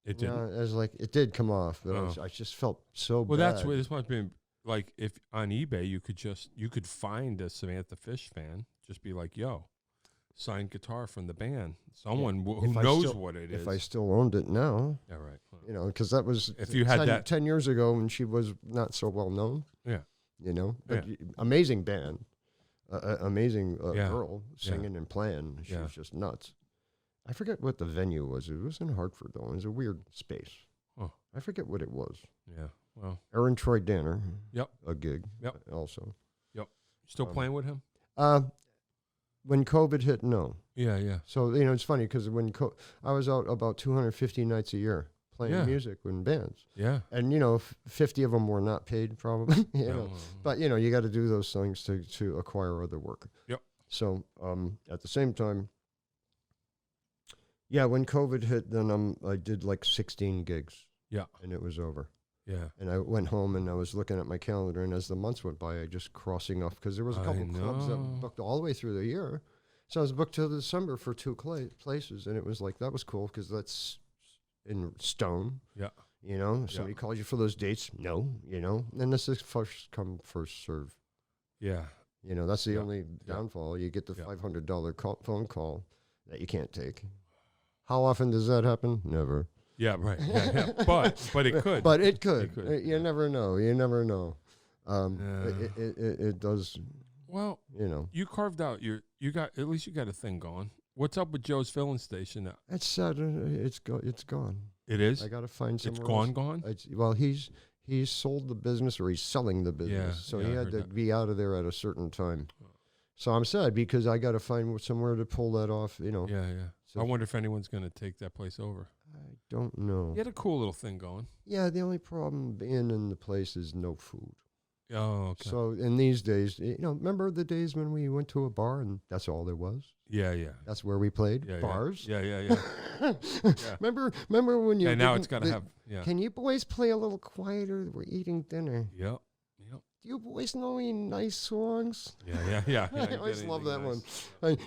It didn't. I was like, it did come off, but I just felt so Well, bad. that's what this must have been like. If on eBay you could find a Samantha Fish fan, just be like, "Yo, signed guitar from the band." Someone who knows what it is. If I still owned it now, yeah, right. because that was If you had 10 years ago when she was not so well known. Yeah. But amazing band, amazing girl singing and playing. She was just nuts. I forget what the venue was. It was in Hartford, though. It was a weird space. Oh. I forget what it was. Yeah. Well. Aaron Troy Danner. Yep. A gig. Yep. Also. Yep. Still playing with him? When COVID hit, no. Yeah. So, it's funny because I was out about 250 nights a year playing music in bands. Yeah. And, 50 of them were not paid probably. But, you got to do those things to acquire other work. Yep. So, at the same time, when COVID hit, then I did like 16 gigs. Yeah. And it was over. Yeah. And I went home and I was looking at my calendar, and as the months went by, I just crossing off because there was a couple clubs that booked all the way through the year. So I was booked till December for 2 places, and it was like, that was cool because that's in stone. Yeah. Somebody calls you for those dates. No, and this is first come, first serve. Yeah. That's the only downfall. You get the $500 phone call that you can't take. How often does that happen? Never. Yeah, right. Yeah. But it could. But it could. You never know. It does. Well, you carved out at least you got a thing going. What's up with Joe's filling station now? It's sad. It's gone. It is? I got to find somewhere It's gone? Well, he's sold the business, or he's selling the business. So he had to be out of there at a certain time. So I'm sad because I got to find somewhere to pull that off, Yeah. So I wonder if anyone's going to take that place over. I don't know. You had a cool little thing going. Yeah, the only problem being in the place is no food. Oh, okay. So in these days, remember the days when we went to a bar and that's all there was? Yeah. That's where we played? Yeah, Bars? Yeah. Remember when you... And now it's got to have... Yeah. Can you boys play a little quieter? We're eating dinner. Yep. Do you boys know any nice songs? Yeah. I always love that one.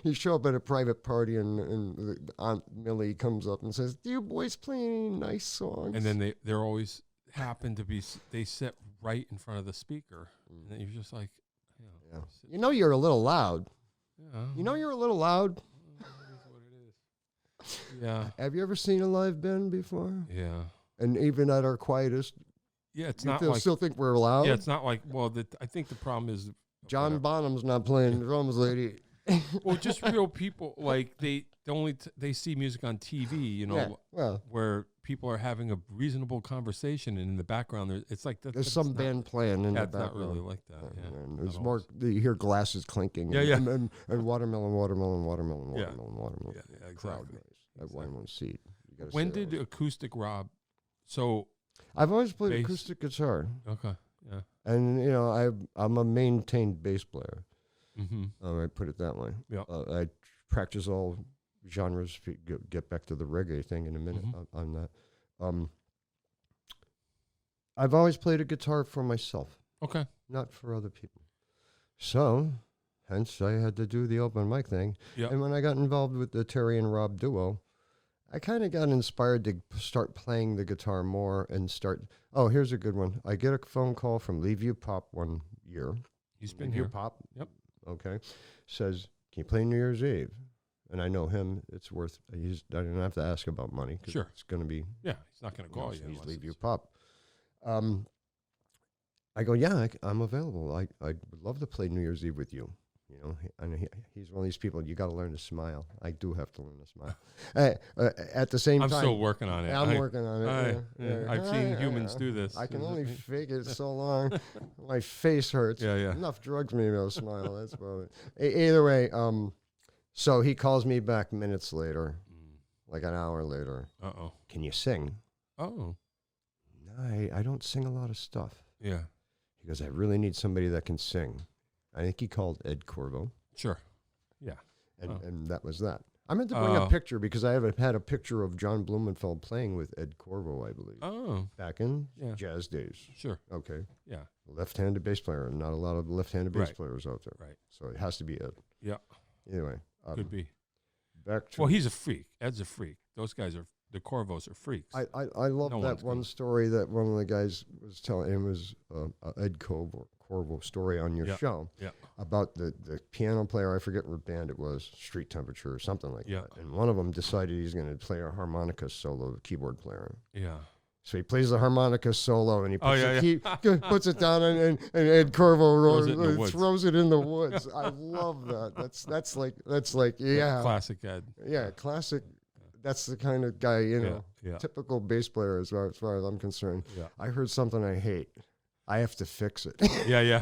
You show up at a private party and Aunt Millie comes up and says, do you boys play any nice songs? And then they're always happen to be... They sit right in front of the speaker. And then you're just like... You're a little loud. Yeah. You're a little loud. It is what it is. Yeah. Have you ever seen a live band before? Yeah. And even at our quietest... Yeah, it's you not like... still think we're loud? Yeah, it's not like... Well, I think the problem is... John Bonham's not playing drums, lady. Well, just real people, like, they see music on TV, where people are having a reasonable conversation, and in the background, it's like... There's some band playing in the background. That's not really like that, There's more... You hear glasses clinking. Yeah. And watermelon. Yeah, exactly. Crowd noise at one seat. When did Acoustic Rob... So... I've always played acoustic guitar. Okay, yeah. And, I'm a maintained bass player. Mm-hmm. I put it that way. Yeah. I practice all genres. Get back to the reggae thing in a minute on that. I've always played a guitar for myself. Okay. Not for other people. So, hence, I had to do the open mic thing. Yep. And when I got involved with the Terry and Rob duo, I kind of got inspired to start playing the guitar more and start... Oh, here's a good one. I get a phone call from Leaveview Pop one year. He's been here. Pop. Yep. Okay. Says, can you play New Year's Eve? And I know him. It's worth... I didn't have to ask about money. Sure. It's going to be... Yeah, he's not going to call you. He's Leaveview Pop. I go, yeah, I'm available. I would love to play New Year's Eve with you. He's one of these people, you got to learn to smile. I do have to learn to smile. At the same time... I'm still working on it. I'm working on it. I've seen humans do this. I can only fake it so long. My face hurts. Yeah. Enough drugs me to smile. That's about it. Either way, so he calls me back minutes later, like an hour later. Uh-oh. Can you sing? Oh. No, I don't sing a lot of stuff. Yeah. He goes, I really need somebody that can sing. I think he called Ed Corvo. Sure. Yeah. And that was that. I meant to bring a picture because I haven't had a picture of John Blumenfeld playing with Ed Corvo, I believe. Oh. Back in jazz days. Sure. Okay. Yeah. Left-handed bass player. Not a lot of left-handed bass players out there. Right. So it has to be Ed. Yeah. Anyway. Could be. Back to well, he's a freak. Ed's a freak. Those guys are, the Corvos are freaks. I love that one story that one of the guys was telling. It was Ed Corvo story on your show about the piano player. I forget what band it was, Street Temperature or something like that. And one of them decided he's going to play a harmonica solo, the keyboard player. Yeah. So he plays the harmonica solo, and he puts, puts it down, and Ed Corvo throws it in the woods. I love that. That's like classic Ed. Yeah, classic. That's the kind of guy, typical bass player as far as I'm concerned. Yeah. I heard something I hate. I have to fix it. Yeah.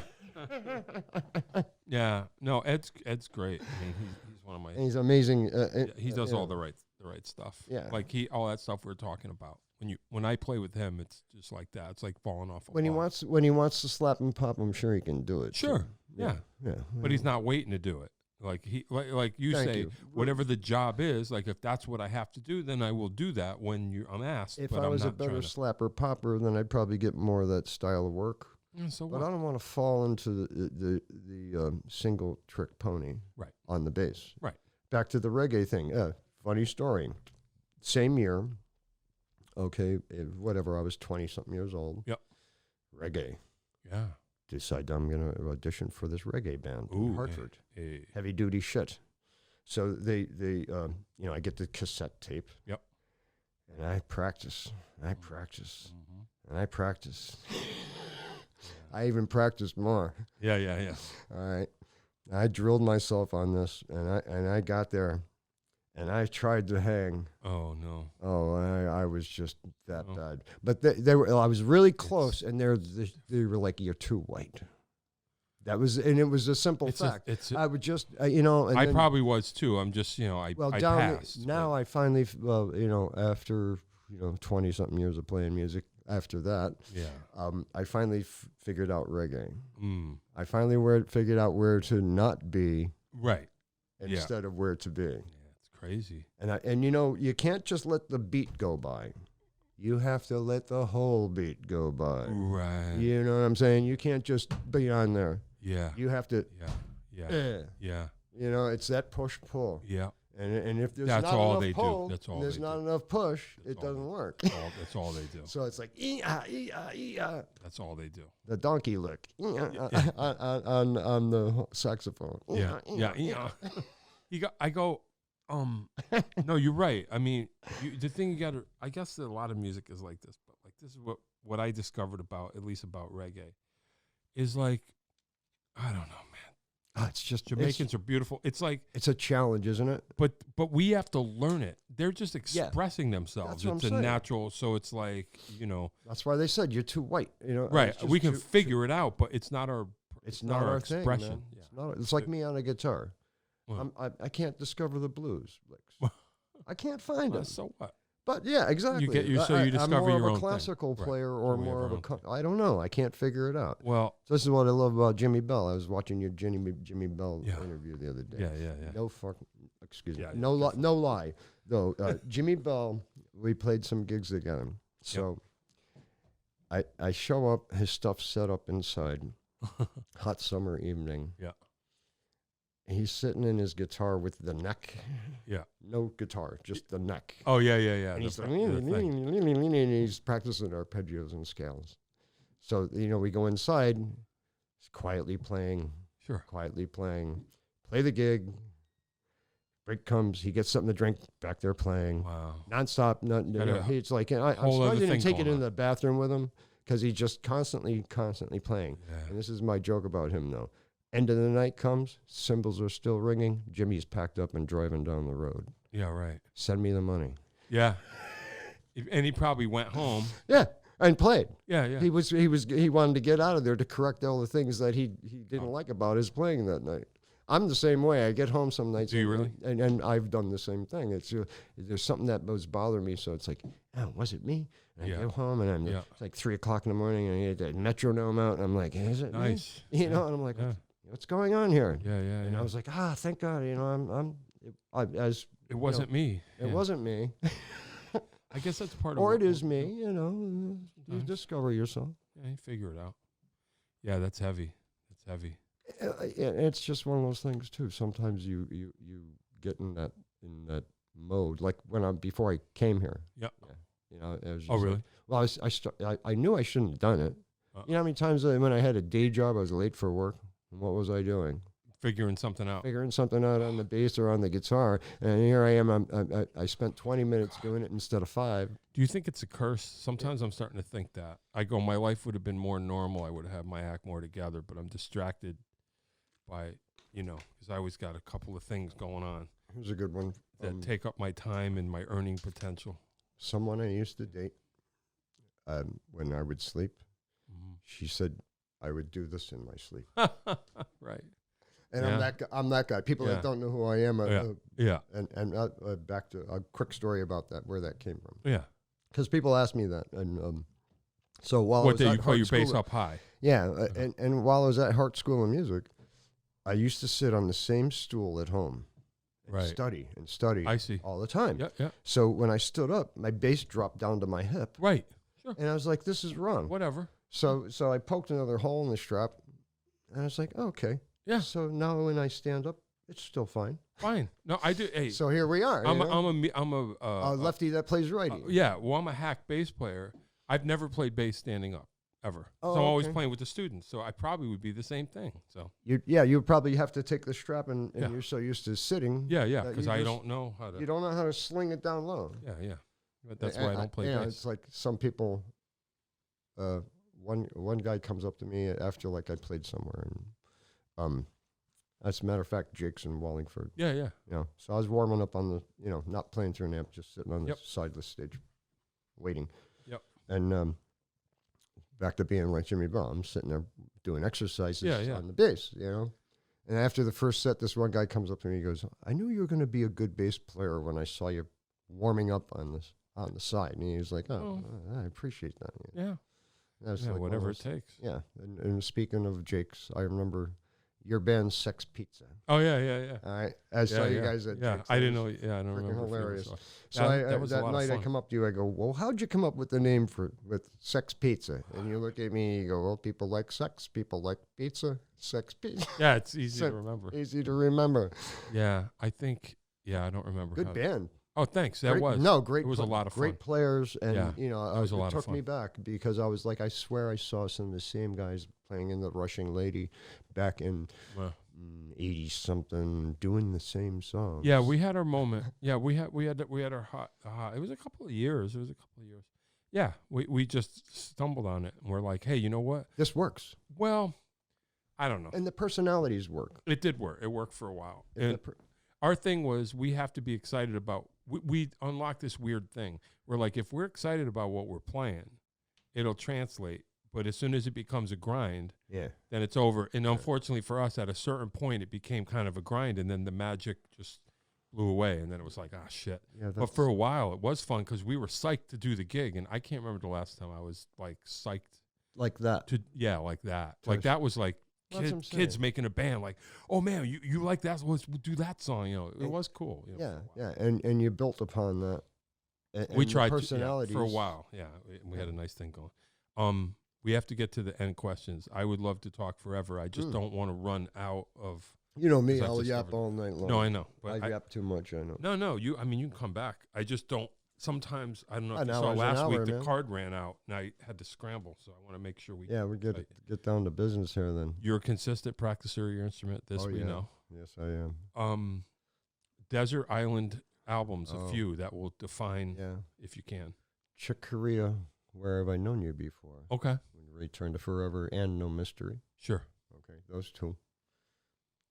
Yeah. No, Ed's great. I mean, he's one of my. And he's amazing. He does all the right stuff. Yeah. Like all that stuff we're talking about. When I play with him, it's just like that. It's like falling off. When he wants to slap and pop, I'm sure he can do it. Sure. So. Yeah. But he's not waiting to do it. Like you say, whatever the job is, like if that's what I have to do, then I will do that when I'm asked. If I was a better slapper popper, then I'd probably get more of that style of work. Yeah, so but I don't want to fall into the single trick pony on the bass. Right. Back to the reggae thing. Funny story. Same year. Okay, whatever. I was 20-something years old. Yep. Reggae. Yeah. Decide I'm going to audition for this reggae band in Hartford. Hey. Heavy duty shit. So they I get the cassette tape. Yep. And I practice. And I practice. And I practice. I even practiced more. Yeah. All right. I drilled myself on this, and I got there, and I tried to hang. Oh no. Oh, I was just that bad. But they were. I was really close, and they were like, "You're too white." That was, and it was a simple fact. I would just, And I probably was too. I'm just, I passed. Now I finally, after 20-something years of playing music. After that, I finally figured out reggae. I finally figured out where to not be, instead of where to be. Yeah, it's crazy. And you can't just let the beat go by. You have to let the whole beat go by. Right. You know what I'm saying? You can't just be on there. Yeah. You have to. Yeah. It's that push pull. Yeah. And if there's that's not all enough they pull, do. That's all there's they not do. enough push, it doesn't work. That's all they do. So it's like That's all they do. The donkey lick on the saxophone. Yeah. I go. No, you're right. I mean, the thing you got to. I guess that a lot of music is like this, but like this is what I discovered about, at least about reggae, is like, I don't know, man. It's just Jamaicans are beautiful. It's like it's a challenge, isn't it? But we have to learn it. They're just expressing themselves. It's a natural. So it's like That's why they said you're too white. Right. We can figure it out, but it's not our. It's not our expression. Thing, it's like me on a guitar. I can't discover the blues licks. I can't find it. So what? But yeah, exactly. You discover I'm more your of own a classical thing. player or more of a. I don't know. I can't figure it out. Well, so this is what I love about Jimmy Bell. I was watching your Jimmy Bell interview the other day. Yeah. No fucking. Excuse me. No lie. Though Jimmy Bell, we played some gigs together. So I show up, his stuff set up inside. Hot summer evening. Yeah. He's sitting in his guitar with the neck. Yeah. No guitar, just the neck. Oh, yeah. And he's like, and he's practicing arpeggios and scales. So, we go inside, he's quietly playing. Sure. Quietly playing. Play the gig. Break comes, he gets something to drink, back there playing. Wow. Nonstop. It's like, I'm surprised he didn't take it in the bathroom with him, because he's just constantly playing. Yeah. And this is my joke about him, though. End of the night comes, cymbals are still ringing. Jimmy's packed up and driving down the road. Yeah, right. Send me the money. Yeah. And he probably went home. Yeah, and played. Yeah. He wanted to get out of there to correct all the things that he didn't like about his playing that night. I'm the same way. I get home some nights. Do you really? And I've done the same thing. It's there's something that was bothering me, so it's like, was it me? And I go home, and it's like 3 o'clock in the morning, and I get that metronome out, and I'm like, is it nice? Me? And I'm like, what's going on here? Yeah. And I was like, thank God, I'm It wasn't me. It wasn't me. I guess that's part of Or what it is me, you know. You discover yourself. Yeah, you figure it out. Yeah, that's heavy. That's heavy. It's just one of those things too. Sometimes you get in that mode. Like before I came here. Yep. Yeah. You know, it was just Really? I knew I shouldn't have done it. You know how many times when I had a day job, I was late for work? And what was I doing? Figuring something out. Figuring something out on the bass or on the guitar. And here I am. I spent 20 minutes doing it instead of 5. Do you think it's a curse? Sometimes I'm starting to think that. I go, my life would have been more normal. I would have had my act more together, but I'm distracted by, because I always got a couple of things going on. Here's a good one. That take up my time and my earning potential. Someone I used to date, when I would sleep, she said I would do this in my sleep. Right. And I'm that guy. People that don't know who I am. And back to a quick story about that, where that came from. Yeah. Because people ask me that, and so while what day you play your bass up high? Yeah, and while I was at Hart School of Music, I used to sit on the same stool at home, and study. I see. All the time. Yeah. So when I stood up, my bass dropped down to my hip. Right. Sure. And I was like, "This is wrong." Whatever. So I poked another hole in the strap, and I was like, oh, "Okay." Yeah. So now when I stand up, it's still fine. Fine. No, I do. Hey. So here we are. I'm a lefty that plays righty. Yeah. Well, I'm a hack bass player. I've never played bass standing up ever. So I'm always playing with the students. So I probably would be the same thing. So you probably have to take the strap, and you're so used to sitting. Yeah. Because I don't know how to. You don't know how to sling it down low. Yeah. But that's why I don't play bass. It's like some people. One guy comes up to me after I played somewhere, and as a matter of fact, Jake's in Wallingford. Yeah. You know, so I was warming up on the not playing through an amp, just sitting on the side of the stage, waiting. Yep. And back to being like Jimmy Bell, I'm sitting there doing exercises on the bass, And after the first set, this one guy comes up to me, he goes, "I knew you were going to be a good bass player when I saw you warming up on the side." And he was like, "Oh, I appreciate that." Yeah. That's whatever it takes. Yeah. And speaking of Jake's, I remember your band Sex Pizza. Oh, yeah. I saw you guys at Jake's. I didn't know. Yeah, I don't remember. Hilarious. So that night I come up to you, I go, "Well, how'd you come up with the name with Sex Pizza?" And you look at me, you go, "Well, people like sex, people like pizza, Sex Pizza." Yeah, it's easy to remember. Easy to remember. Yeah, I think, I don't remember. Good band. Oh, thanks. Great, It was a lot of fun. Great players, and it was a lot it of took me back because I was like, I swear I saw some of the same guys playing in the Rushing Lady back in 80 something, doing the same songs. Yeah, we had our moment. Yeah, we had our hot. It was a couple of years. Yeah, we just stumbled on it, and we're like, hey, you know what? This works. Well, I don't know. And the personalities work. It did work. It worked for a while. And our thing was we have to be excited about. We unlocked this weird thing. We're like, if we're excited about what we're playing, it'll translate. But as soon as it becomes a grind, then it's over. And unfortunately for us, at a certain point, it became kind of a grind, and then the magic just blew away. And then it was like, shit. Yeah, but for a while, it was fun because we were psyched to do the gig. And I can't remember the last time I was like psyched. Like that. Like that. Like that was like kids making a band. Like, oh, man, you like that? Let's do that song. It was cool. Yeah. And you built upon that. And we tried personalities. For a while. Yeah, we had a nice thing going. We have to get to the end questions. I would love to talk forever. I just don't want to run out of. You know me, I'll yap all night long. No, I know. But I yap too much, I know. No, you can come back. I just don't. Sometimes, I don't know if you saw last week, the card ran out, and I had to scramble, so I want to make sure we... Yeah, we get down to business here then. You're a consistent practicer of your instrument, we know. Yes, I am. Desert Island albums, a few that will define, if you can. Chick Corea, Where Have I Known You Before? Okay. Return to Forever and No Mystery. Sure. Okay, those two.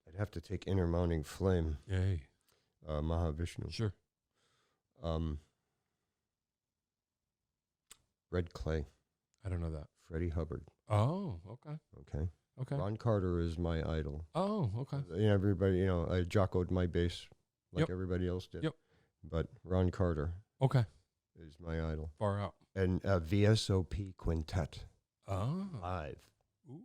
I'd have to take Inner Mounting Flame. Yay. Mahavishnu. Sure. Red Clay. I don't know that. Freddie Hubbard. Oh, okay. Okay. Ron Carter is my idol. Oh, okay. Everybody, I jockoed my bass like everybody else did. Yep. But Ron Carter. Okay. Is my idol. Far out. And VSOP Quintet. Oh. Live. Ooh.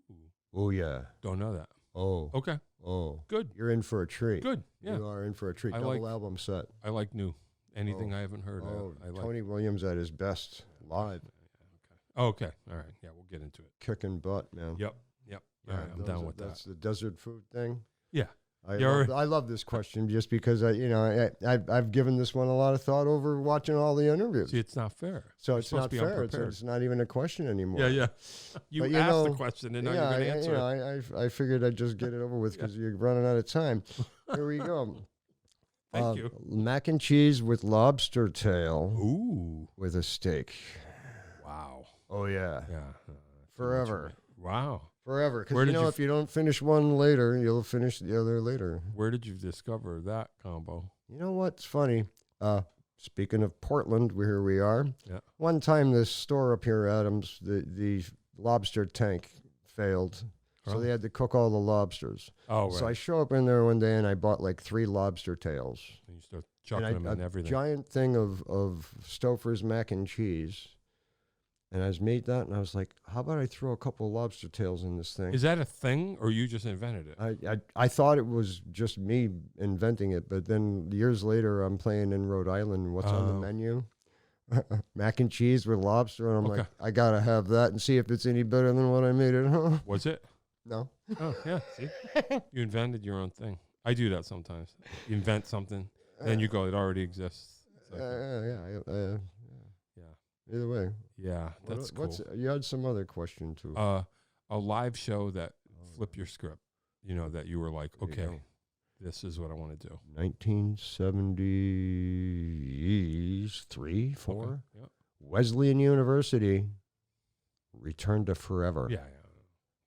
Oh, yeah. Don't know that. Oh. Okay. Oh. Good. You're in for a treat. Good. Yeah. You are in for a treat. I Double like- album set. I like new. Anything I haven't heard. Oh, I like. Tony Williams at his best live. Okay. All right. Yeah, we'll get into it. Kicking butt, man. Yep. All right, I'm down with that. That's the desert food thing. Yeah. I love this question just because I've given this one a lot of thought over watching all the interviews. See, it's not fair. So You're it's supposed not to be fair. unprepared. It's not even a question anymore. Yeah. You But, asked the question, and now you're going to answer it. I figured I'd just get it over with because you're running out of time. Here we go. Thank you. Mac and cheese with lobster tail Ooh. with a steak. Wow. Oh, yeah. Yeah. Forever. Wow. Forever. Where Because, did you if you don't finish one later, you'll finish the other later. Where did you discover that combo? You know what's funny? Speaking of Portland, here we are. Yeah. One time, this store up here, Adams, the lobster tank failed. So Oh. they had to cook all the lobsters. Oh, right. So I show up in there one day and I bought like 3 lobster tails. And you start chucking them in everything. Giant thing of Stouffer's mac and cheese. And I made that and I was like, how about I throw a couple of lobster tails in this thing? Is that a thing, or you just invented it? I thought it was just me inventing it, but then years later I'm playing in Rhode Island. What's on the menu? Mac and cheese with lobster. And I'm like, I got to have that and see if it's any better than what I made it. Was it? No. Oh, yeah. See? You invented your own thing. I do that sometimes. You invent something, then you go, it already exists. It's like, Yeah. Either way. yeah, that's cool. You had some other question too. A live show that flip your script, that you were like, There you okay, go. this is what I want to do. 1973, 4. Okay. Yep. Wesleyan University, Return to Forever. Yeah.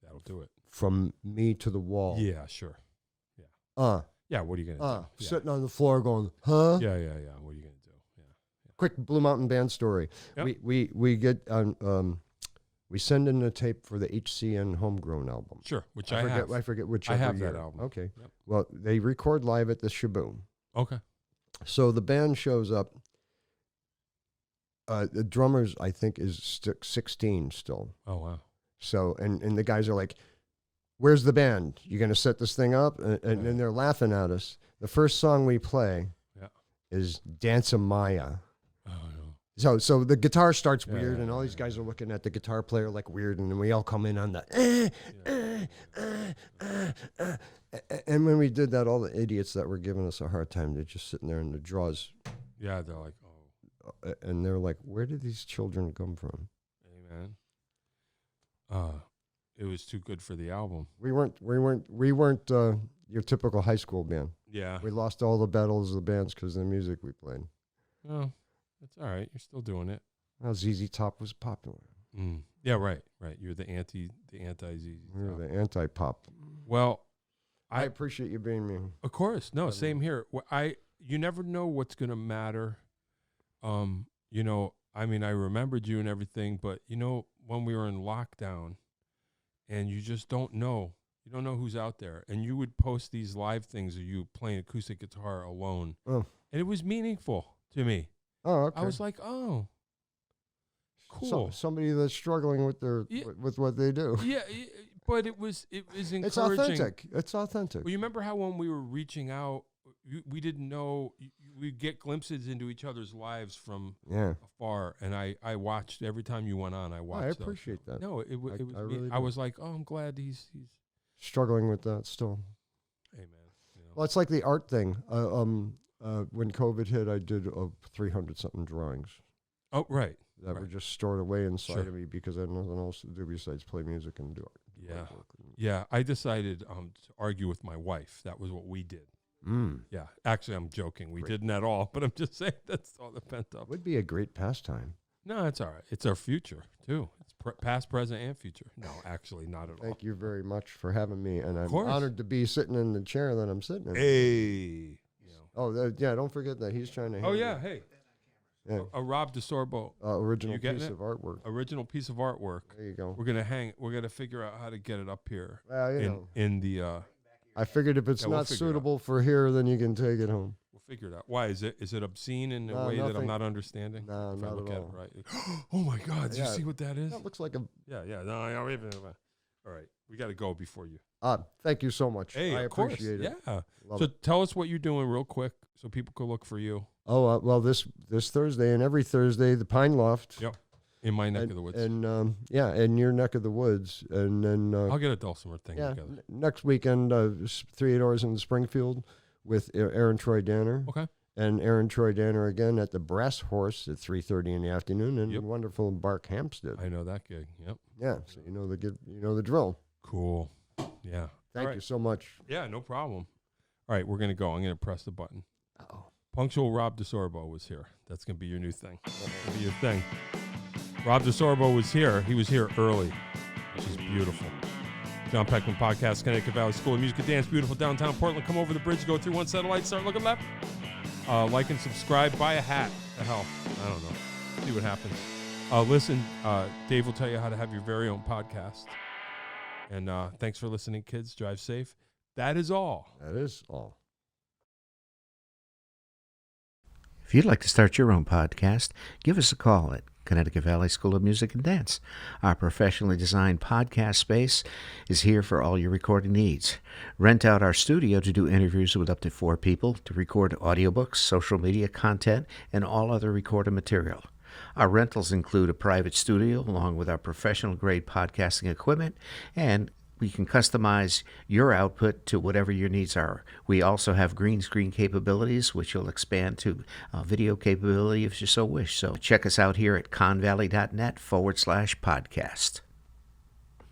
That'll do it. From me to the wall. Yeah, sure. Yeah, what are you going to do? Sitting on the floor going, huh? Yeah. What are you going to do? Yeah. Quick Blue Mountain Band story. Yep. We get on we send in a tape for the HCN Homegrown album. Sure, which I have. forget which I have year. that album. Okay. Yep. Well, they record live at the Shaboom. Okay. So the band shows up. The drummers, I think, is 16 still. Oh, wow. So, and the guys are like, where's the band? You going to set this thing up? And then they're laughing at us. The first song we play is Dance of Maya. Oh, no. So the guitar starts weird, yeah, and all these guys are looking at the guitar player like weird, and then we all come in on the and when we did that, all the idiots that were giving us a hard time, they're just sitting there in the draws. Yeah, they're like, oh. And they're like, where did these children come from? Hey, man. It was too good for the album. We weren't your typical high school band. Yeah. We lost all the battles of the bands because of the music we played. Oh, that's all right. You're still doing it. Well, ZZ Top was popular. Yeah, right. You're the anti-ZZ. We were the anti-pop. Well, I appreciate you being me. Of course. No, same here. You never know what's going to matter. I remembered you and everything, but when we were in lockdown and you just don't know, you don't know who's out there, and you would post these live things of you playing acoustic guitar alone. Oh. And it was meaningful to me. Oh, okay. I was like, oh, cool. Somebody that's struggling with with what they do. Yeah, but it was encouraging. It's authentic. It's authentic. Well, you remember how when we were reaching out, we didn't know, we'd get glimpses into each other's lives from afar, and I watched every time you went on. I watched. I appreciate that. No, it was. Really I was like, oh, I'm glad he's struggling with that still. Hey, man. Well, it's like the art thing. When COVID hit, I did 300 something drawings. Oh, right. That were just stored away inside of me because I had nothing else to do besides play music and do art. Yeah. Yeah. I decided to argue with my wife. That was what we did. Yeah. Actually, I'm joking. We didn't at all, but I'm just saying that's all the pent up. Would be a great pastime. No, it's all right. It's our future, too. It's past, present, and future. No, actually, not at all. Thank you very much for having me, and I'm honored to be sitting in the chair that I'm sitting in. Hey. Oh, don't forget that. He's trying to... Oh, yeah, hey. Yeah. A Rob DeSorbo. Original piece of artwork. Original piece of artwork. There you go. We're going to figure out how to get it up here. Well, in the... I figured if it's not suitable for here, then you can take it home. We'll figure it out. Why? Is it obscene in a way that I'm not understanding? No, not at all. Right. Oh, my God. Did you see what that is? That looks like a... Yeah. No, all All right. We got to go before you. Thank you so much. Hey, I of course. appreciate it. Yeah. Love So it. tell us what you're doing real quick so people can look for you. Oh, well, this Thursday and every Thursday, the Pine Loft. Yep. In my neck of the woods. And in your neck of the woods. And then I'll get a dulcimer thing together. Next weekend, 3 Doors in Springfield with Aaron Troy Danner. Okay. And Aaron Troy Danner again at the Brass Horse at 3:30 in the afternoon in wonderful Bark Hampstead. I know that gig. Yep. Yeah, so you know the drill. Cool. Yeah. Thank you so much. Yeah, no problem. All right, we're going to go. I'm going to press the button. Uh-oh. Punctual Rob DeSorbo was here. That's going to be your new thing. That'll be your thing. Rob DeSorbo was here. He was here early, which is beautiful. John Peckman Podcast, Connecticut Valley School of Music and Dance, beautiful downtown Portland. Come over the bridge, go through one set of lights, start looking left. Like and subscribe, buy a hat. The hell, I don't know. See what happens. Listen, Dave will tell you how to have your very own podcast. And thanks for listening, kids. Drive safe. That is all. That is all. If you'd like to start your own podcast, give us a call at Connecticut Valley School of Music and Dance. Our professionally designed podcast space is here for all your recording needs. Rent out our studio to do interviews with up to 4 people, to record audiobooks, social media content, and all other recorded material. Our rentals include a private studio along with our professional-grade podcasting equipment, and we can customize your output to whatever your needs are. We also have green screen capabilities, which will expand to video capability if you so wish. So check us out here at convalley.net/podcast.